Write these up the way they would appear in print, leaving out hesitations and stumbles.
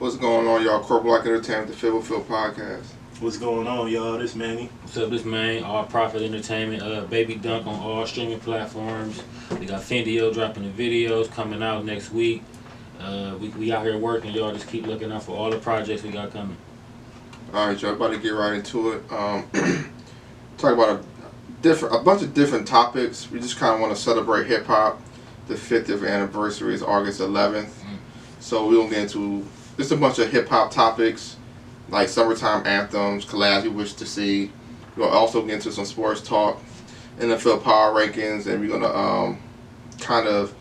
What's going on, y'all? CorporateLike Entertainment, the Fill with Phil podcast. What's going on, y'all? This Manny. What's up, this man? All Profit Entertainment. Baby Dunk on all streaming platforms. We got Fendio dropping the videos coming out next week. We out here working, y'all. Just keep looking out for all the projects we got coming. All right, y'all. About to get right into it. Talk about a bunch of different topics. We just kind of want to celebrate hip hop. The 50th anniversary is August 11th. So we're gonna get into just a bunch of hip hop topics, like summertime anthems, collabs we wish to see. We'll also get into some sports talk, NFL power rankings, and we're gonna kind of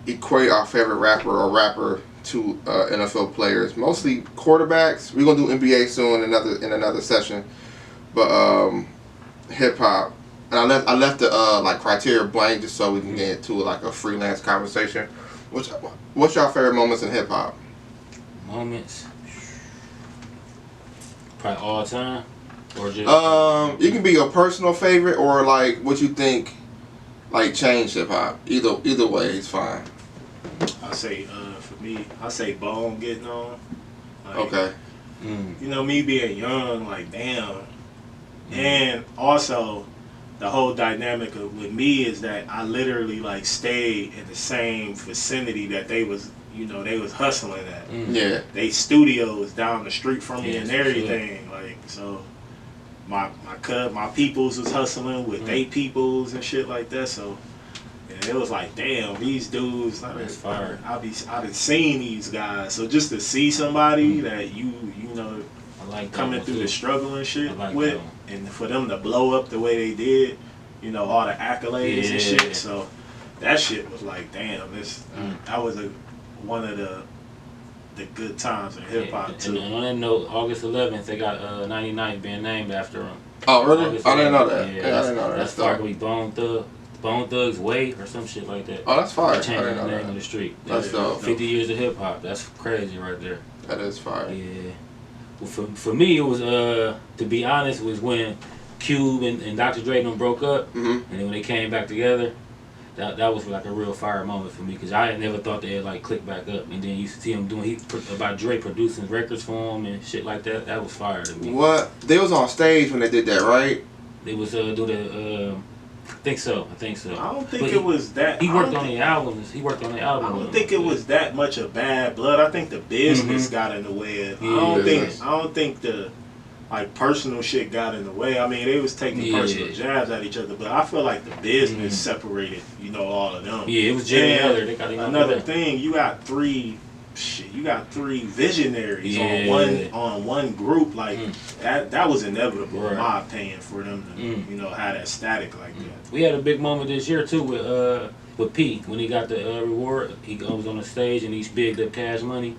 equate our favorite rapper to NFL players, mostly quarterbacks. We're gonna do NBA soon in another session, but hip hop. And I left the like criteria blank just so we can get into like a freelance conversation. What's your favorite moments in hip hop? Moments, probably all time, or just it can be your personal favorite or like what you think like changed hip hop. Either way is fine. I say for me, I say Bone getting on. Like, Okay. You know, me being young, like damn, and also the whole dynamic with me is that I literally like stayed in the same vicinity that they was hustling at. Yeah. They studios down the street from me Yeah, and for everything. Like so, my peoples was hustling with they peoples and shit like that. So and it was like, damn, these dudes. That's fire. I done seen these guys. So just to see somebody that you know I like coming that through one the too. struggle and shit I like with, that one. and for them to blow up the way they did, you know, all the accolades and Yeah. shit. So that shit was like, damn, this that was one of the good times in hip hop too. And on that note, August 11th, they got 99 being named after him. Oh really? August I didn't know 11th. that. Yeah, I didn't know that. That's probably Bone Thugs Way or some shit like that. Oh, that's fire. I Changing didn't the know name of that. the street. That's dope. 50 years of hip hop. That's crazy right there. That is fire. Yeah. Well, for me, it was to be honest, was when Cube and Dr. Dre them broke up, and then when they came back together, that was like a real fire moment for me because I had never thought they'd like click back up, and then you see him doing about Dre producing records for him and shit like that. That was fire to me. What? They was on stage when they did that, right? They was do the I think so. I don't think it was that. He worked on the albums. He worked on the album. I don't think it was that much of bad blood. I think the business got in the way. I don't think the like personal shit got in the way. I mean, they was taking personal jabs at each other, but I feel like the business separated, you know, all of them. Yeah, it was Jimmy Miller. They got another thing. You got three visionaries on one group. Like that was inevitable in my opinion for them to you know have that static like that. We had a big moment this year too with P when he got the reward. He was on the stage and he bigged up Cash Money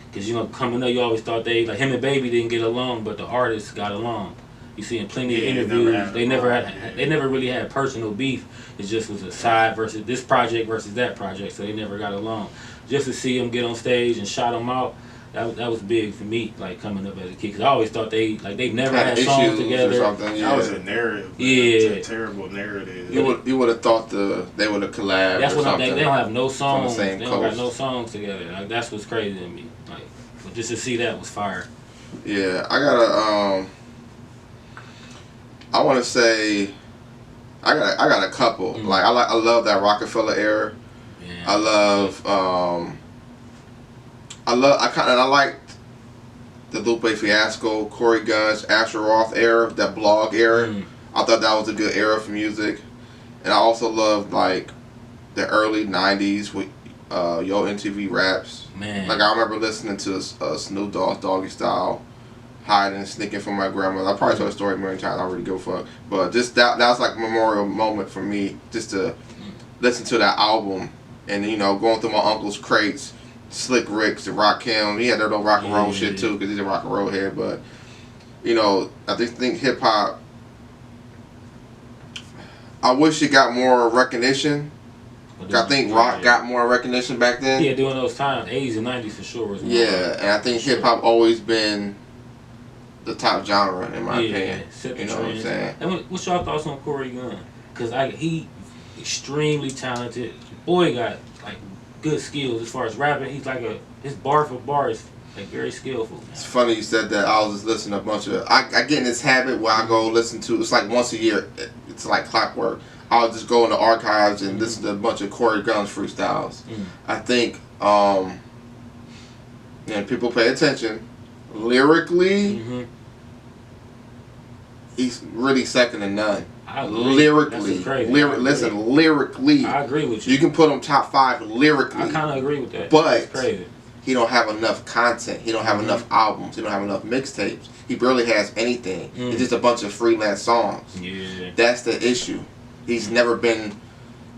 because you know coming up you always thought they like him and Baby didn't get along, but the artists got along. You see in plenty of interviews they never really had personal beef. It just was a side versus this project versus that project, so they never got along. Just to see them get on stage and shout them out, that was big for me. Like coming up as a kid, because I always thought they never had songs together. That was a narrative. Yeah, it's a terrible narrative. You would have thought they would have collabed. That's or what something. they don't have no songs. They don't got no songs together. Like that's what's crazy to me. Like, but just to see that was fire. Yeah, I gotta I want to say I got a couple. Like I love that Rocafella Era. Yeah, I liked the Lupe Fiasco, Corey Gunz, Asher Roth era, that blog era. I thought that was a good era for music, and I also loved like the early '90s with Yo MTV Raps. Man, like I remember listening to Snoop Dogg Doggy Style, hiding and sneaking from my grandmother. I probably told the story a million times. I don't really give a fuck, but just that was like a memorial moment for me, just to listen to that album. And you know, going through my uncle's crates, Slick Rick's, the Rakim. He had that old rock and roll shit too, because he's a rock and roll head. But you know, I think hip hop. I wish it got more recognition. I think rock got more recognition back then. Yeah, during those times, 80s and 90s for sure. Was and I think hip hop always been the top genre in my opinion. You know what I'm saying? And what's your thoughts on Corey Gunn? Because he extremely talented. Boy got like good skills as far as rapping. He's like his bar for bar is Like very skillful. Man. It's funny you said that. I was just listening to a bunch of. I get in this habit where I go listen to. It's like once a year. It's like clockwork. I'll just go in the archives and listen to a bunch of Corey Guns freestyles. I think, and people pay attention. Lyrically, he's really second to none. Lyrically, lyrically, I agree with you. You can put him top 5 lyrically. I kind of agree with that. But that's crazy. He don't have enough content. He don't have enough albums. He don't have enough mixtapes. He barely has anything. It's just a bunch of freelance songs. Yeah, that's the issue. He's never been.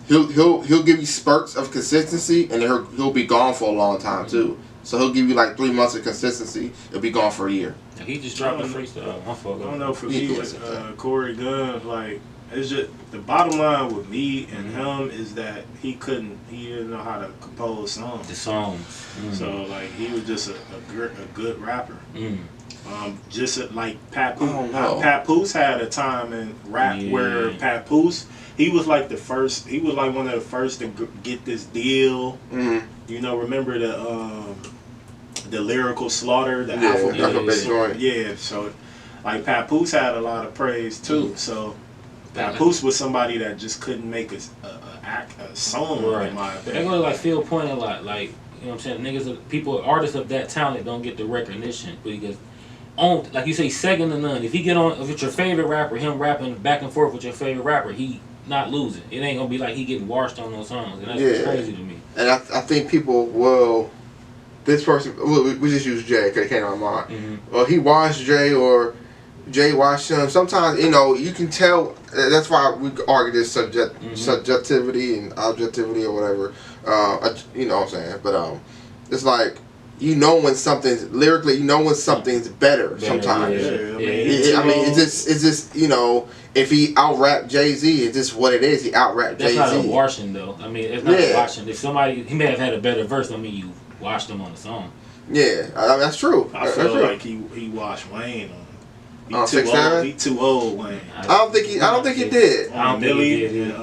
He'll give you spurts of consistency, and then he'll be gone for a long time too. So he'll give you like 3 months of consistency. He'll be gone for a year. He just dropped a freestyle. I don't know, for me with Corey Gunn, like it's just the bottom line with me and him is that he didn't know how to compose songs. The songs. So like he was just a good rapper. Just like Papoose. Papoose had a time in rap where Papoose, he was like one of the first to get this deal. You know, remember the lyrical slaughter, the alphabet joint. Yeah, so like Papoose had a lot of praise too. So Papoose was somebody that just couldn't make a song, right, in my opinion. They go to like Phil Point a lot, like, you know what I'm saying, artists of that talent don't get the recognition because like you say, second to none. If it's your favorite rapper, him rapping back and forth with your favorite rapper, he not losing. It ain't gonna be like he getting washed on those songs, and that's crazy to me. And I think people will. This person, we just use Jay because it came to my mind. Well, he washed Jay or Jay washed him. Sometimes, you can tell. That's why we argue this subjectivity and objectivity or whatever. You know what I'm saying? But it's like, when something's lyrically, when something's better sometimes. I mean, it's just if he out-rapped Jay-Z, it's just what it is. He out-rapped Jay-Z. That's not a washing, though. I mean, it's not a washing. If he may have had a better verse, I mean, you washed him on the song. Yeah, that's true. I feel like he washed Wayne on. He too old, Wayne. I don't think he did. I don't think he did.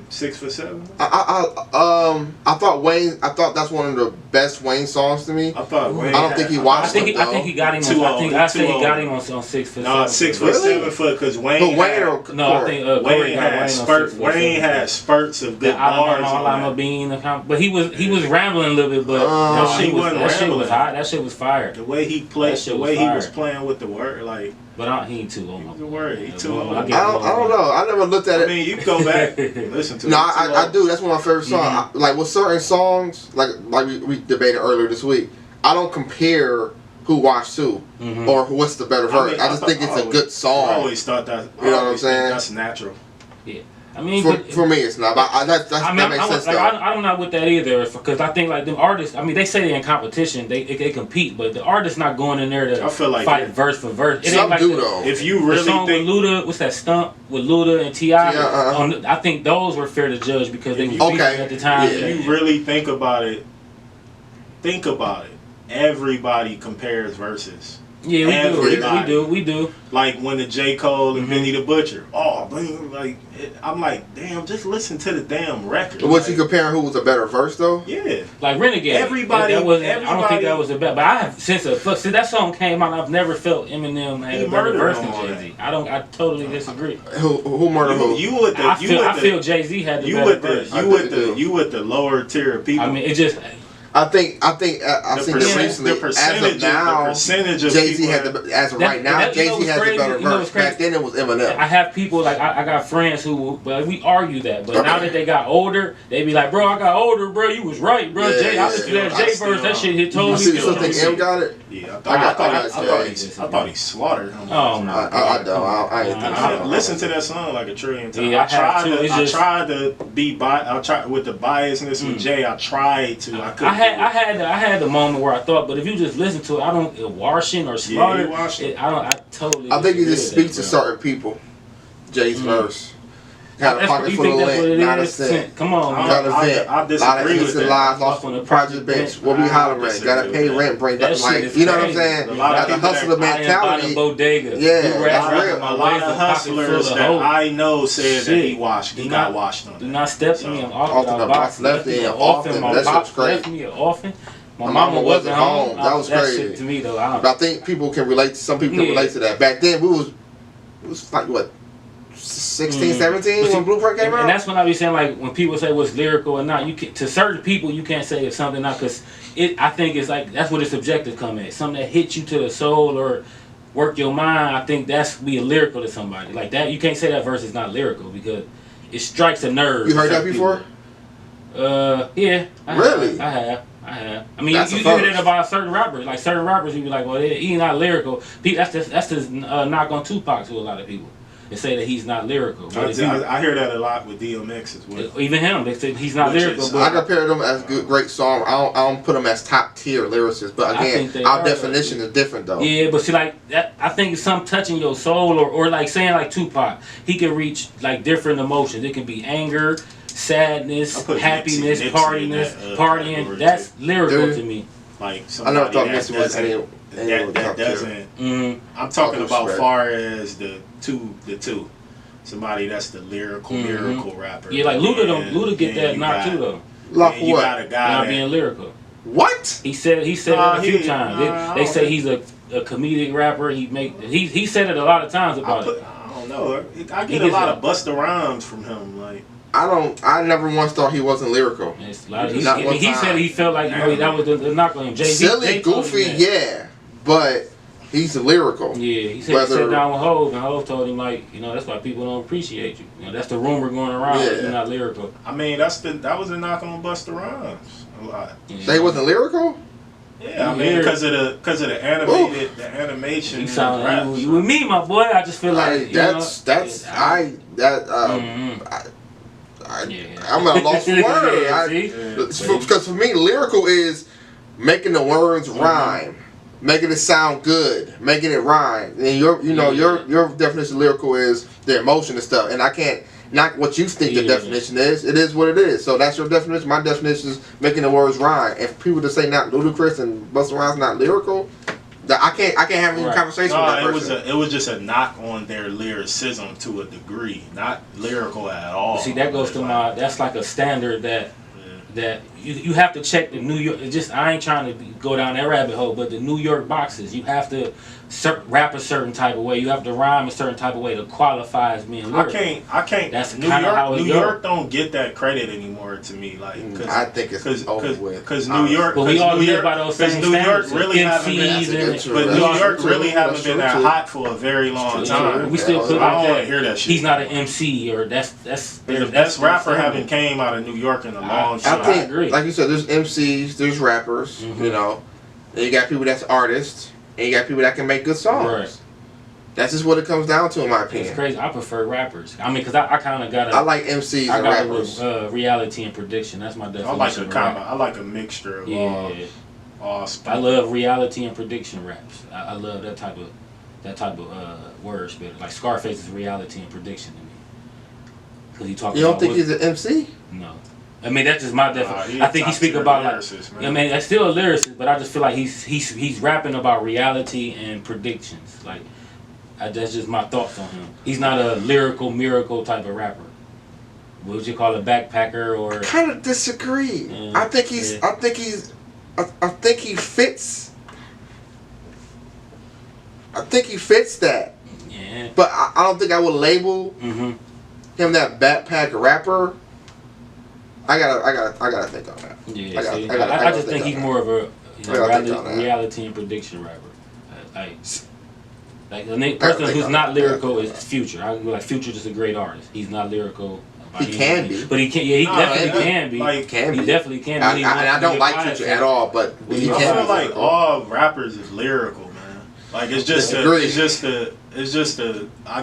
6 for 7. I thought Wayne. I thought that's one of the best Wayne songs to me. I thought Wayne. I don't think he watched him. I think he got him. I think he got him on 6 for 7. No, 6 for 7 because Wayne. I think Wayne had spurts. Wayne had spurts of good bars. But he was rambling a little bit. But that shit was hot. That shit was fire. The way he played, the way he was playing with the word, like. But he ain't too old. He too old. I don't know. I never looked at it. I mean, you can go back and listen to it. No, I do. That's one of my favorite songs. Like with certain songs, like we debated earlier this week, I don't compare who watched who or what's the better verse. I just think it's a good song. I always thought that. You know what I'm saying? That's natural. Yeah. I mean, for me, it's not. But that makes sense. I'm not with that either, because I think like them artists. I mean, they say they're in competition, they compete, but the artist's not going in there to fight verse for verse. It ain't like though. If you really think with Luda, what's that Stump with Luda and T.I. I think those were fair to judge because they was beefing at the time. If you really think about it. Everybody compares verses. Yeah, we do. Like when the J. Cole and Benny the Butcher. I'm like, damn, just listen to the damn record. Was you comparing who was a better verse though? Yeah. Like Renegade. Everybody. I don't think that was a better. But I have since that song came out, I've never felt Eminem had a better verse than Jay-Z. I totally disagree. Who murdered who? I feel Jay-Z had the better verse. You with the lower tier of people. I mean, it just. I think recently, as of now, Jay-Z had as of right now, Jay-Z has the better verse. Back then it was Eminem. I have people like I got friends who, we argue that, but now that they got older, they be like, bro, I got older, bro, you was right, bro. I listened to that Jay verse, that shit hit totally. You still think M got it? Yeah, I thought he slaughtered him. Oh no, I don't. I ain't think so. Listen to that song like a trillion times. Yeah, I tried to be with the biasness with Jay. I tried to. I had the moment where I thought, but if you just listen to it, I don't washing or slaughter. I totally. I think it just speaks to certain people. Jay's verse. Got a pocket full of lint, not a cent. Come on, man. Got a vent. I disagree with that. Lives lost on the project bench. What we hollering? Gotta pay rent, bring that like, you know what I'm saying? That's a hustler mentality. Yeah, that's real. A lot of hustlers that I know said that he got washed on. Do not step to me. I'm often the box left in, often. That shit's crazy. Left me often. My mama wasn't home. That was crazy. Shit to me though. But I think people can relate. Some people can relate to that. Back then, it was like what, 16, 17 when Blueprint came out. And that's when I be saying, like, when people say what's lyrical or not, you can, to certain people you can't say it's something not, because I think it's like that's where the subjective come at. Something that hits you to the soul or work your mind. I think that's be lyrical to somebody like that. You can't say that verse is not lyrical because it strikes a nerve. You heard that before? Yeah. Really? I have. I mean, you hear that about certain rappers. Like certain rappers, you be like, well, he's not lyrical. That's the knock on Tupac to a lot of people. They say that he's not lyrical. I hear that a lot with DMX as well. Even him, they say he's not lyrical. But I compare them as great songs. I don't put them as top tier lyricists. But again, our definition is different though. Yeah, but see, like that, I think it's something touching your soul, or like saying like Tupac, he can reach like different emotions. It can be anger, sadness, happiness, partying. That's lyrical to me. Like somebody that doesn't. I'm talking about far as the two. Somebody that's the lyrical rapper. Yeah, like Luda get that knock too though. Like you got a guy not being lyrical. What? He said it a few times. They say he's a comedic rapper. He said it a lot of times about it. I don't know. I get a lot of Busta Rhymes from him. Like I never once thought he wasn't lyrical. He said he felt like that was the knock on him. Silly, goofy, yeah, but he's lyrical. Yeah, he said he sat down with Hov, and Hov told him like, that's why people don't appreciate you. That's the rumor going around. Yeah. You're not lyrical. I mean, that was a knock on Busta Rhymes a lot. Yeah. They wasn't lyrical. Yeah, I mean, because of the animation. You sound you with me, my boy. I just feel like I'm at a lost for words. Because for me, lyrical is making the words rhyme, making it sound good, making it rhyme. And your definition of lyrical is the emotion and stuff. And I can't knock what you think the definition is. It is what it is. So that's your definition. My definition is making the words rhyme. If people just say not Ludacris and Busta Rhymes not lyrical, I can't have any conversation with that person. It was just a knock on their lyricism to a degree, not lyrical at all. See, that goes to that's like a standard that you have to check the New York. I ain't trying to go down that rabbit hole, but the New York boxes, you have to rap a certain type of way. You have to rhyme a certain type of way to qualify as being lyrical. I can't. That's New York don't get that credit anymore to me. Like, I think it's over with. Because New York, but we all live by those same standards. New York really haven't been that hot for a very long time. We still put I don't want to hear that shit. He's not an MC, or that's the best rapper haven't came out of New York in a long time. I agree. Like you said, there's MCs, there's rappers, and you got people that's artists, and you got people that can make good songs. Right. That's just what it comes down to, in my opinion. It's crazy. I prefer rappers. I mean, because I kind of got I like MCs and rappers. Reality and prediction. That's my definition. I like a mixture of all stuff. I love reality and prediction raps. I love that type of word spit. Like Scarface is reality and prediction to me. Because he talks. You don't think he's an MC? No. I mean, that's just my definition. I think he speaks about I mean, that's still a lyricist, but I just feel like he's rapping about reality and predictions. Like, that's just my thoughts on him. He's not a lyrical miracle type of rapper. What would you call a backpacker or? I kind of disagree. I think he fits. I think he fits that. Yeah. But I don't think I would label him that backpack rapper. I gotta think on that. Yeah, I just think he's more of a reality and prediction rapper. Like the person who's not lyrical is Future. I like Future, just a great artist. He's not lyrical. He can be, but he can. Yeah, he definitely can be. He definitely can be. I don't like Future at all, but he can be. I feel like all rappers is lyrical, man. Like it's just I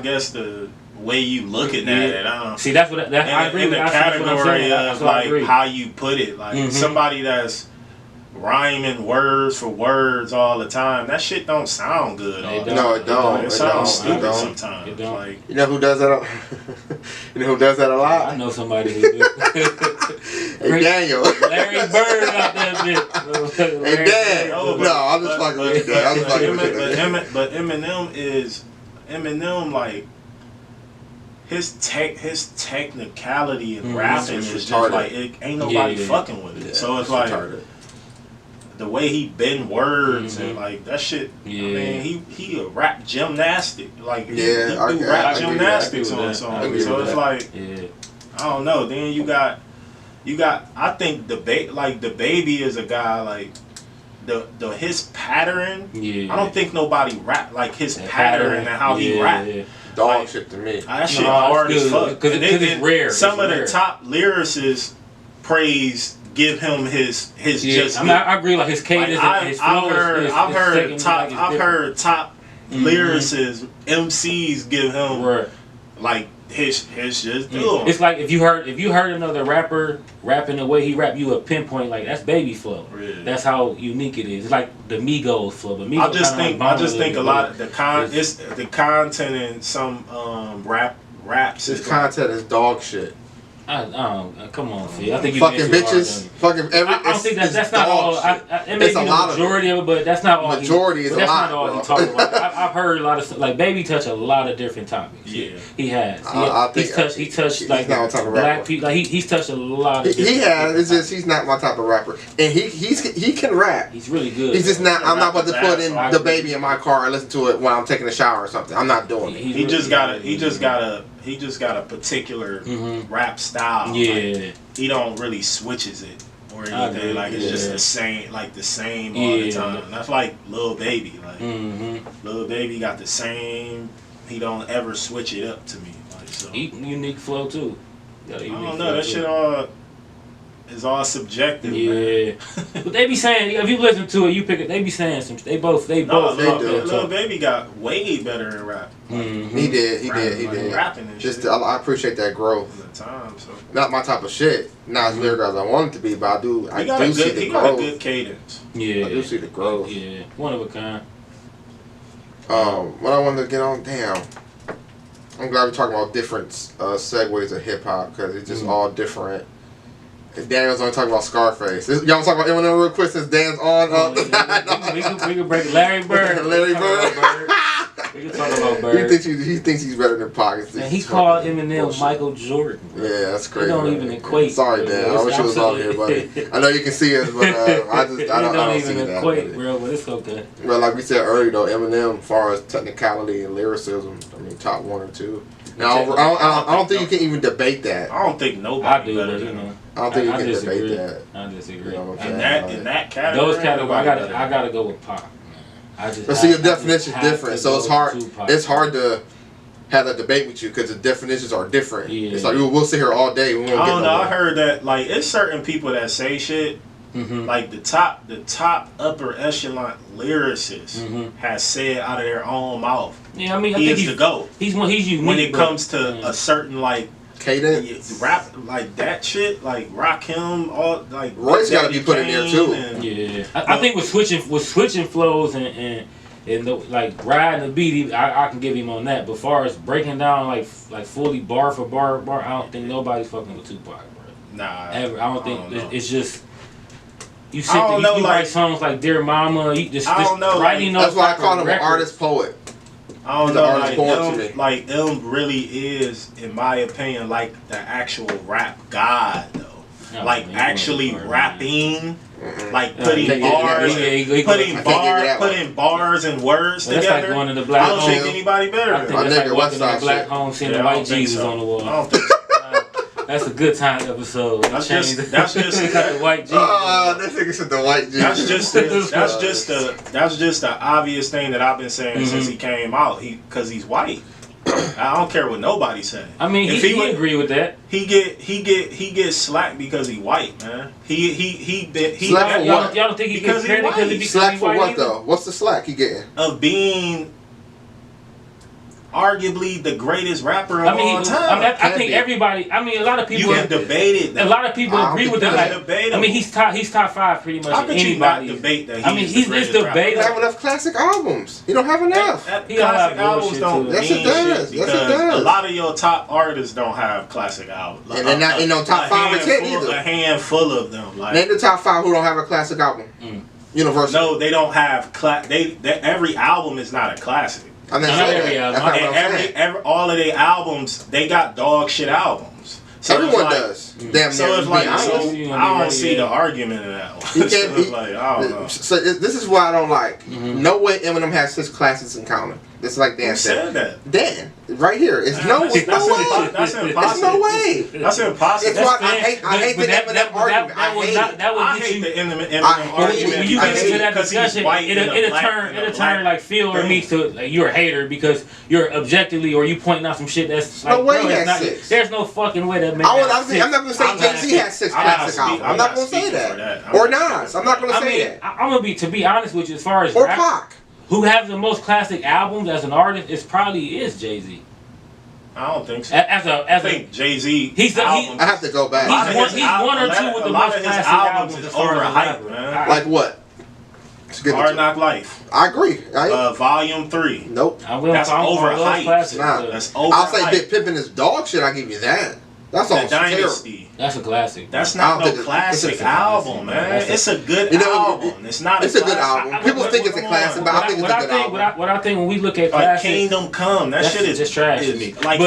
guess the way you looking at it. I don't see. That's what I agree with. In the category of like how you put it, like somebody that's rhyming words for words all the time. That shit don't sound good. No, it don't. It sounds stupid sometimes. It don't. Like, you know who does that? You know who does that a lot? I know somebody who do. Hey, Daniel. Larry Bird out there, bitch. Hey, Dan. No, I'm just fucking with you, Dan. But Eminem, like his technicality in rapping is just like it ain't nobody fucking with it. So it's like. the way he bend words and like that shit. Yeah. I mean, he a rap gymnastic. Like he do rap gymnastics on songs. So it's like, I don't know. Then you got. I think the baby is a guy like his pattern. Yeah. I don't think nobody rap like his pattern and how he rap. Dog shit to me. That shit hard as fuck. Because it's rare. Some of the top lyricists give him his just. I mean, I agree. Like his cadence, and his flow. I've heard top lyricists, MCs give him like his just do. It's like if you heard another rapper rapping the way he rap, you would pinpoint like that's baby flow. Really? That's how unique it is. It's like the Migos flow. But Migos I just think a lot of the content in some raps. This content is dog shit. Come on, Phil. I think you fucking bitches, fucking every. I don't think that's not all. It may be the majority of it, but that's not all. Majority is a lot. That's not all he talks about. I've heard a lot of stuff. Like Baby touch a lot of different topics. Yeah, he has. He touched like black people. Like he's touched a lot of. He has. It's just he's not my type of rapper, and he can rap. He's really good. He's just not. I'm not about to put in the Baby in my car and listen to it when I'm taking a shower or something. I'm not doing it. He just got a particular rap style. Yeah. Like, he don't really switches it or anything. Like it's just the same all the time. That's like Lil Baby. Like Lil Baby got the same. He don't ever switch it up to me. Like so. Unique flow too. I don't know. That shit is all subjective. Yeah. But they be saying if you listen to it, you pick it. They be saying some. They both. Lil Baby got way better in rap. Like, he did. Rapping and just shit. I appreciate that growth. Not my type of shit. Not as lyrical as I want it to be, but I do see the growth. He got a good cadence. Yeah. I do see the growth. Yeah. One of a kind. What I wanted to get on, damn. I'm glad we're talking about different segues of hip hop because it's just all different. Daniel's only talking about Scarface. Y'all want to talk about Eminem real quick since Dan's on? We can break Larry Bird. Larry Bird. We can talk about Bird. He thinks he's better than Pockets. And he called Eminem bullshit. Michael Jordan. Bro. Yeah, that's crazy. He don't even equate. Sorry, Dan. I wish you was on here, buddy. I know you can see us, but I don't see that. Equate, bro, but it's okay. Well, like we said earlier, though, Eminem, as far as technicality and lyricism, I mean, top 1 or 2. Now, I don't think you can even debate that. I don't think nobody better than him. I don't think you can debate that. I disagree. You know in that category, those categories, I gotta go with Pac. But see, your definition's different, so it's hard. It's hard to have that debate with you because the definitions are different. Yeah. It's like we'll sit here all day. We won't I don't know. I heard that like it's certain people that say shit. Like the top upper echelon lyricists has said out of their own mouth. Yeah, I mean, he is the GOAT. He's unique when it comes to a certain like cadence, rap like that shit, like Rakim, all like Royce got to be put in there too. Yeah, I think with switching flows and the, like riding the beat, I can give him on that. But far as breaking down like fully bar for bar, I don't think nobody's fucking with Tupac, bro. Nah, ever. I don't think it's just. You sit there, you write songs like Dear Mama. You just writing That's why I call him an artist poet. I don't know, like M really is, in my opinion, like the actual rap god though. No, like actually rapping, like putting bars and words together. Like going to the black I don't think anybody better. I think that's like walking in the black home, seeing the white Jesus on the wall. I don't think so. That's a good time episode. That's just the white Jesus. Oh, that nigga said the white Jesus. That's just the obvious thing that I've been saying since he came out. Because he's white. I don't care what nobody say. I mean, he agree with that. He gets slack because he white, man. Slack for what? Y'all don't think he gets credit because he slack for what either? though? What's the slack he getting? Of being arguably the greatest rapper of all time. I think everybody. I mean, a lot of people. You can debate it. A lot of people agree with that. Like, I mean, he's top 5 pretty much. How could you not debate that? He's debatable. He don't have enough classic albums. He don't have enough. Classic albums don't mean shit. Yes, it does. A lot of your top artists don't have classic albums. And they're not in no top 5 or 10 either. A handful of them. Like, name the top 5 who don't have a classic album. Universal. No, they don't have every album is not a classic. I mean, all of their albums, they got dog shit albums. So Everyone does. Damn So near. it's like, I don't see the argument in that one. You can't. So it's like, I don't know. So this is what I don't like. No way Eminem has 6 classics in common. It's like Dan Who said that? Dan, right here. It's no way. That's impossible. It's no way. That's impossible. It's why I hate the Eminem argument. I hate the Eminem argument. When you get into that because he's discussion, white and a it'll turn like Phil or me to like you're a hater because you're objectively or you pointing out some shit that's like, no way bro, he has not, 6. There's no fucking way that makes I'm not going to say Jay-Z has 6 classic albums. I'm not going to say that. Or Nas. I'm not going to say that. I'm going to be, to be honest with you, as far as or Pac. Who has the most classic albums as an artist? It probably is Jay-Z. I don't think so. I think Jay-Z. I have to go back. He's one or two with the most classic albums. Is overhyped, man. Like what? Hard Knock Life. I agree. Volume 3. Nope. That's overhyped. Nah. That's overhyped. I'll say Big Pimpin' is dog shit. I give you that. That's all Dynasty. That's a classic. That's not no classic album, man. It's a good album. It's not. It's a good album. People think it's a classic, but I think it's a good album. What I think when we look at classic, Kingdom Come, that shit is just trash to me. Like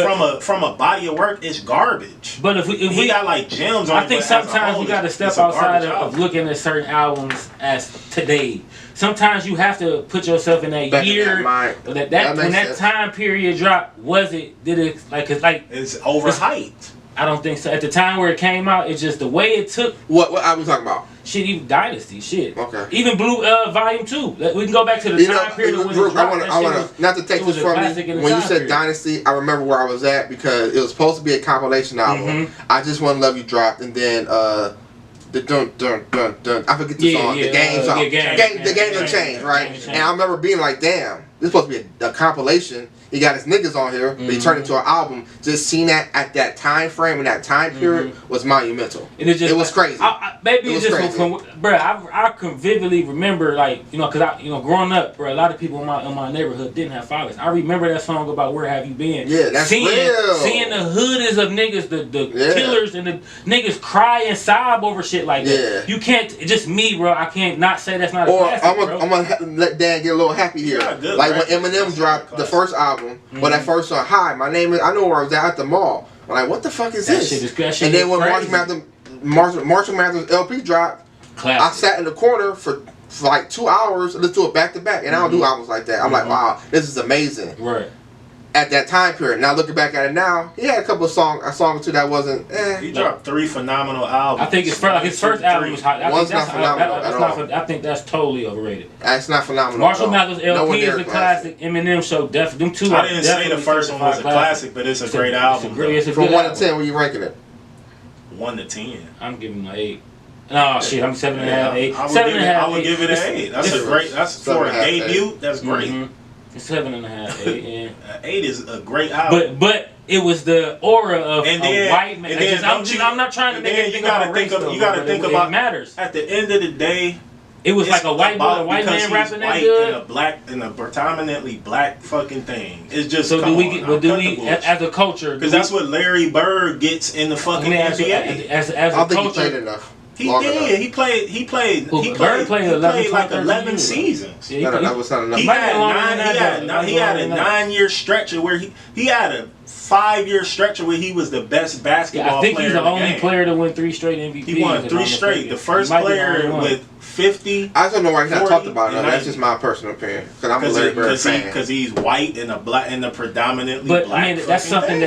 from a body of work, it's garbage. But if we got like gems on it, I think sometimes we got to step outside of looking at certain albums as today. Sometimes you have to put yourself in that year, when that time period dropped. Did it like? Cause like it's overhyped. I don't think so. At the time where it came out, it's just the way it took. What album we talking about? Shit, even Dynasty, shit. Okay. Even Blue Volume 2. We can go back to the time period when it dropped. I want to not to take this from you. When you said Dynasty, I remember where I was at because it was supposed to be a compilation album. I Just Want to Love You dropped, and then the dun dun dun dun. I forget the song. The game's off. The game will change, right? And I remember being like, damn, this is supposed to be a compilation. He got his niggas on here, but he turned it into an album. Just seeing that at that time frame and that time period was monumental. It was crazy. Maybe it's just bro. I can vividly remember, like, because growing up, bro, a lot of people in my neighborhood didn't have fathers. I remember that song about Where Have You Been. Yeah, that's real. Seeing the hooders of niggas, the killers and the niggas cry and sob over shit like that. You can't. Just me, bro. I can't not say that's not a classic, bro. I'm gonna let Dan get a little happy here. Like when Eminem dropped the first album. When that first song, hi, my name is, I know where I was at the mall. I'm like, what the fuck is this? And then when Marshall Mathers LP dropped, I sat in the corner for like 2 hours, let's do it back to back. And I don't do albums like that. I'm like, wow, this is amazing. Right. At that time period. Now looking back at it now, he had a couple of a song or two that wasn't. He dropped 3 phenomenal albums. I think his first album was hot. One's not phenomenal at all. I think that's totally overrated. That's not phenomenal. Marshall Mathers LP is a classic. Eminem Show them two. I didn't say the first one was a classic, but it's a great album. From 1 to 10, where you ranking it? 1 to 10. I'm giving him an 8. No shit, I'm 7.5, 8. I would give it an 8. That's a great. That's for a debut. That's great. 7.5, 8, yeah. 8 is a great album. But it was the aura of a white man. I'm not trying to make anything about race. You got to think about. It matters. At the end of the day, it was like a white man rapping that good. And a predominantly black fucking thing. It's just so. Do we as a culture? Because that's what Larry Bird gets in the fucking NBA. As a I don't think culture, he played enough. He did. He played like 11 seasons. That was not enough. He had a 9-year stretch where he had a 5-year stretch where he was the best basketball player. I think he's the only player to win 3 straight MVPs. He won 3 straight. The first player with 50. I don't know why he's not talked about it. That's just my personal opinion. Because I'm a Larry Bird fan. Because he's white and a predominantly black. But I mean, that's something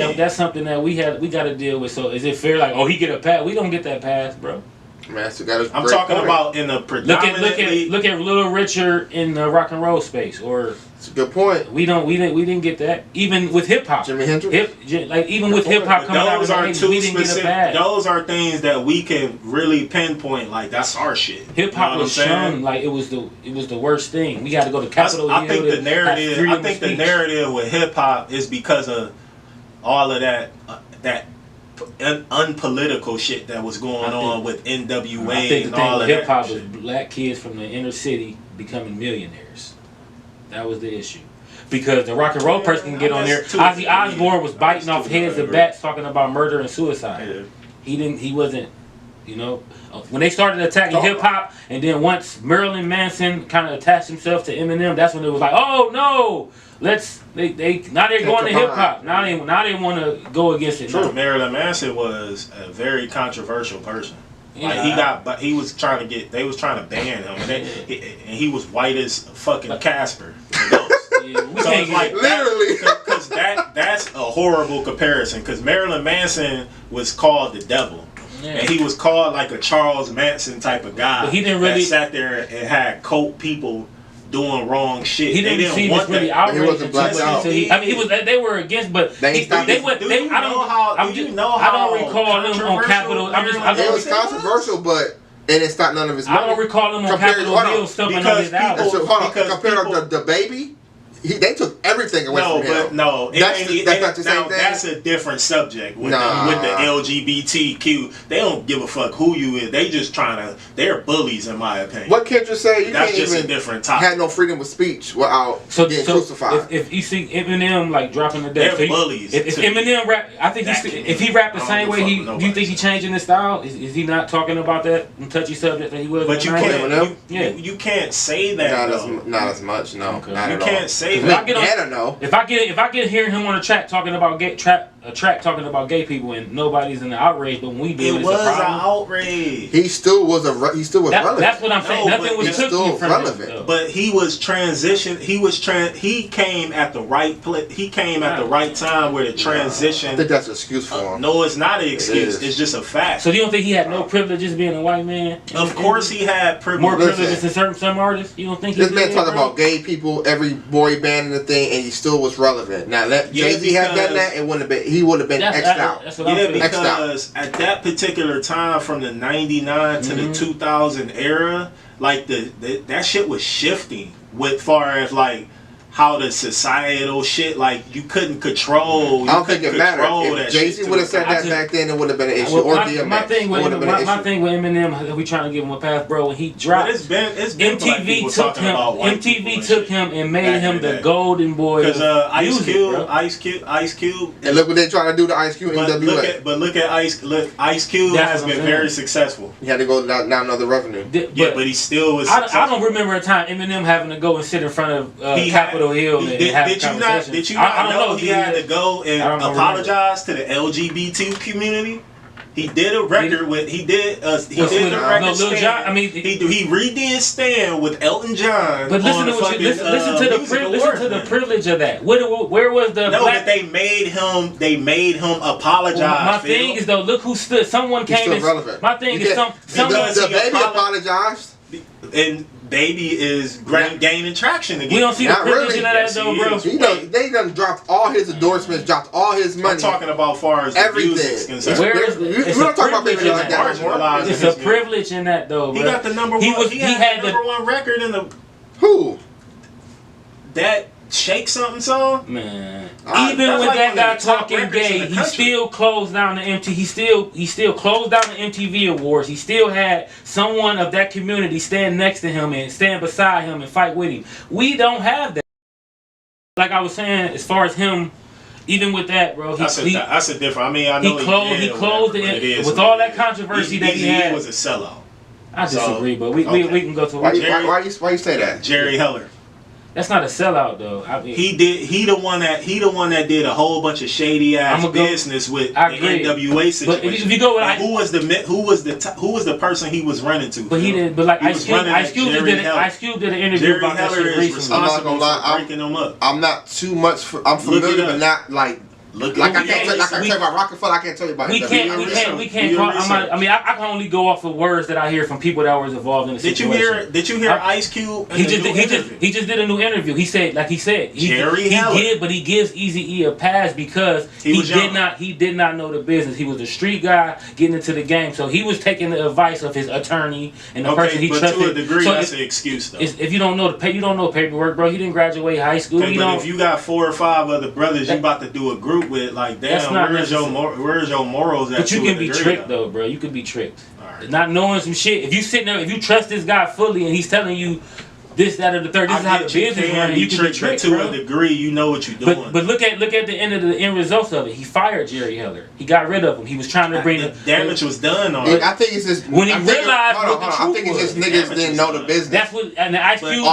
that we got to deal with. So is it fair? Like, he get a pass? We don't get that pass, bro. Man, I'm talking about in the predominantly. Look at Little Richard in the rock and roll space, or it's a good point. We didn't get that even with hip hop. Jimi Hendrix. Even with hip hop coming out, we didn't get a pass. Those are things that we can really pinpoint. Like that's our shit. Hip hop was shown like it was the worst thing. We got to go to Capitol Hill. I think the narrative with hip hop is because of all of that unpolitical shit that was going on with NWA and all of that. Hip hop was black kids from the inner city becoming millionaires. That was the issue. Because the rock and roll person can get on there. Ozzy Osbourne was biting off heads of bats talking about murder and suicide. He wasn't. You know, when they started attacking hip hop, and then once Marilyn Manson kind of attached himself to Eminem, that's when it was like, oh no, they now they're going to hip hop. Now they want to go against it. True. Marilyn Manson was a very controversial person. Yeah. Like they was trying to ban him, and he was white as fucking Casper. So it's like literally, because that's a horrible comparison. Because Marilyn Manson was called the devil. Yeah. And he was called like a Charles Manson type of guy. But he didn't really that sat there and had cult people doing wrong shit. He didn't want really outraged until he. I mean, they were against, but I don't recall them on Capitol. It was controversial, but. And it's not none of his money. I don't recall him on Capitol Hill stumping on his album. Compared to the baby, they took everything away from him. That's not the same thing. That's a different subject with the LGBTQ. They don't give a fuck who you is. They just they're bullies in my opinion. What Kendrick say? You that's can't just even a different topic. Have no freedom of speech without getting crucified. If you see Eminem like dropping the death, they're bullies. If Eminem rap, I think if he rapped the same way, do you think he changing his style? Is he not talking about that touchy subject that he was? But you can't say that. Not as much. No, you can't say. If I get hearing him on a track talking about talking about gay people and nobody's in the outrage, but when we do it was an outrage. He still was relevant. That's what I'm saying. Nothing was took from relevant. But he was transitioned. He came at the right place. He came at the right time where the transition. I think that's an excuse for him. No, it's not an excuse. It's just a fact. So you don't think he had no privileges being a white man? Of course he had privileges. More privileges than some artists. You don't think this man talking about gay people, every boy band in the thing, and he still was relevant. Now let Jay-Z had done that, it wouldn't have been. He would have been X'd out. Because at that particular time, from the '99 to the 2000 era, like that shit was shifting with far as like how the societal shit, like you couldn't control. I don't think it mattered. If Jay-Z would have said that back then, it would have been an issue. Or DMX. My thing with Eminem, we trying to give him a pass, bro. When he dropped, it's been MTV took him and made him the golden boy. Because Ice Cube, and look what they trying to do to Ice Cube and NWA. Look at Ice Cube has been very successful. He had to go down another revenue. But he still was. I don't remember a time Eminem having to go and sit in front of Capitol Hill and have a conversation. Did you not know he had to go and apologize to the LGBT community? He did a record with he redid Stan with Elton John. But listen to the privilege of that. Where was the but they made him apologize. My thing is though, look who stood. Someone came in. My thing is the baby apologized. And Baby is gaining traction again. We don't see the privilege in that though, bro. They done dropped all his endorsements, dropped all his money. I'm talking about far as everything. We're not talking about Baby like that. It's a privilege in that though, bro. He got the number one. He had the number one record in the. Who? That Shake Something song? Man. Even with that guy talking gay, he still closed down the MTV. He still closed down the MTV Awards. He still had someone of that community stand next to him and stand beside him and fight with him. We don't have that. Like I was saying, as far as him, even with that, bro, that's a different. I mean, I know he closed it with all that controversy that he had. He was a sellout. I disagree, but we can go to why you say that? Jerry Heller. That's not a sellout though. I mean, he the one that did a whole bunch of shady ass business with the NWA situation. But if you go with who was the person he was running to? But he did. But like Ice Cube did an interview Jerry about that Heller shit is recently. responsible for breaking them up. I'm not too much. I'm familiar, but not like. I can't tell you about Rocafella. I can't tell you about. We can't. I can only go off of words that I hear from people that was involved in the situation. Did you hear Ice Cube? He just did a new interview. He said he gives Eazy-E a pass because he did not know the business. He was a street guy getting into the game, so he was taking the advice of his attorney and the person he trusted. To a degree, that's an excuse though. If you don't know you don't know paperwork, bro. He didn't graduate high school. Okay, but if you got 4 or 5 other brothers, you about to do a group with, like, damn, where's your morals at? But you can be tricked though, bro. You can be tricked. Right. Not knowing some shit. If you trust this guy fully and he's telling you this, that, or the third. This is how the business runs. You can be tricked, to a degree. You know what you're doing. But look at the end results of it. He fired Jerry Heller. He got rid of him. He was trying to bring the damage was done on. I think it's just when he realized what the truth I think it's just niggas didn't know the business. That's what and the Ice Cube.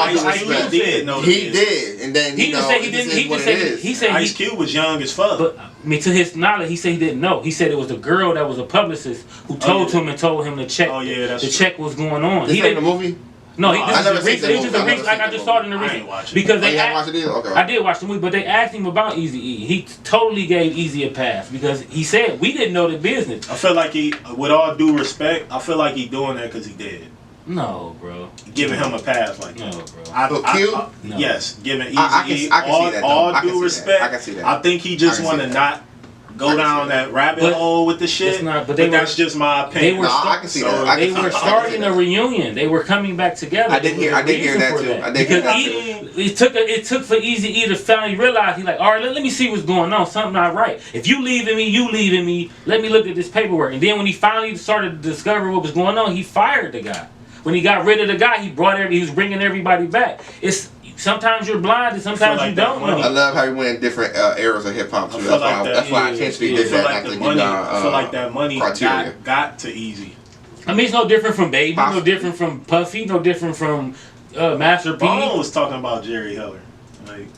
did know the business. He did, and then he just said he didn't. He said Ice Cube was young as fuck. But to his knowledge, he said he didn't know. He said it was the girl that was a publicist who told him and told him to check. Oh yeah, that's the check was going on. He didn't the movie. No, this is a recent. Like I just saw it in the recent because they. I did watch the movie, but they asked him about Eazy-E. He totally gave Eazy a pass because he said we didn't know the business. I feel like he, with all due respect, I feel like he doing that because he dead. No, bro. Giving him a pass like that. No, bro. No. Yes, giving Eazy-E all due respect. I can see that. I think he just want to not go down that rabbit hole with the shit. But that's just my opinion. I can see that. They were starting a reunion. They were coming back together. I did hear that too. Because it took for Eazy-E to finally realize he's like, all right, let me see what's going on. Something not right. If you leaving me, you leaving me. Let me look at this paperwork. And then when he finally started to discover what was going on, he fired the guy. When he got rid of the guy, he was bringing everybody back. Sometimes you're blind and sometimes you don't know. I love how he went in different eras of hip hop too. That's why I intentionally did that. I feel like that money got to Eazy. I mean, it's no different from Baby, no different from Puffy, no different from Master P. Bone was talking about Jerry Heller.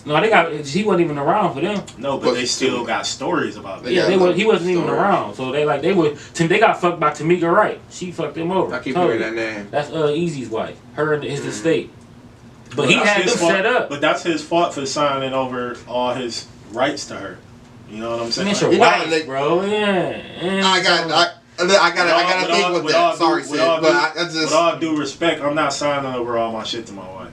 No, he wasn't even around for them. No, but they still got stories about that. Yeah, he wasn't even around. So they got fucked by Tamika Wright. She fucked him over. I keep hearing that name. That's Eazy's wife. Her and his estate. But he had them set up. But that's his fault for signing over all his rights to her. You know what I'm saying? It's your wife, bro. Yeah. I gotta think with that. Sorry, Sid, but with all due respect, I'm not signing over all my shit to my wife.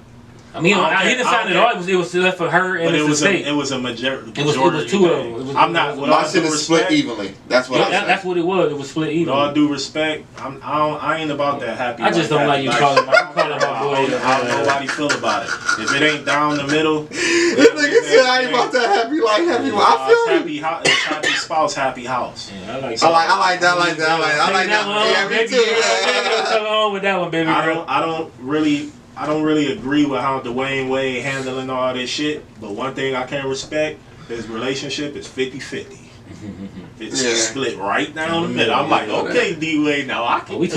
I mean, he didn't sign it all. It was left for her and his estate. It was a majority. It was two of them. I'm not. My shit is split evenly. That's what. That's what it was. It was split evenly. With all due respect, I ain't about that happy. I just don't like you calling my boy. How nobody feel about it. If it ain't down the middle, this nigga said I ain't about that happy life. I feel happy spouse, happy house. Yeah, I like that. I like that. Yeah, me too. Come on with that one, baby. I don't really agree with how Dwayne Wade handling all this shit, but one thing I can respect, his relationship is 50-50. It's split right down the middle. I'm like, okay, D-Wade, now I can agree with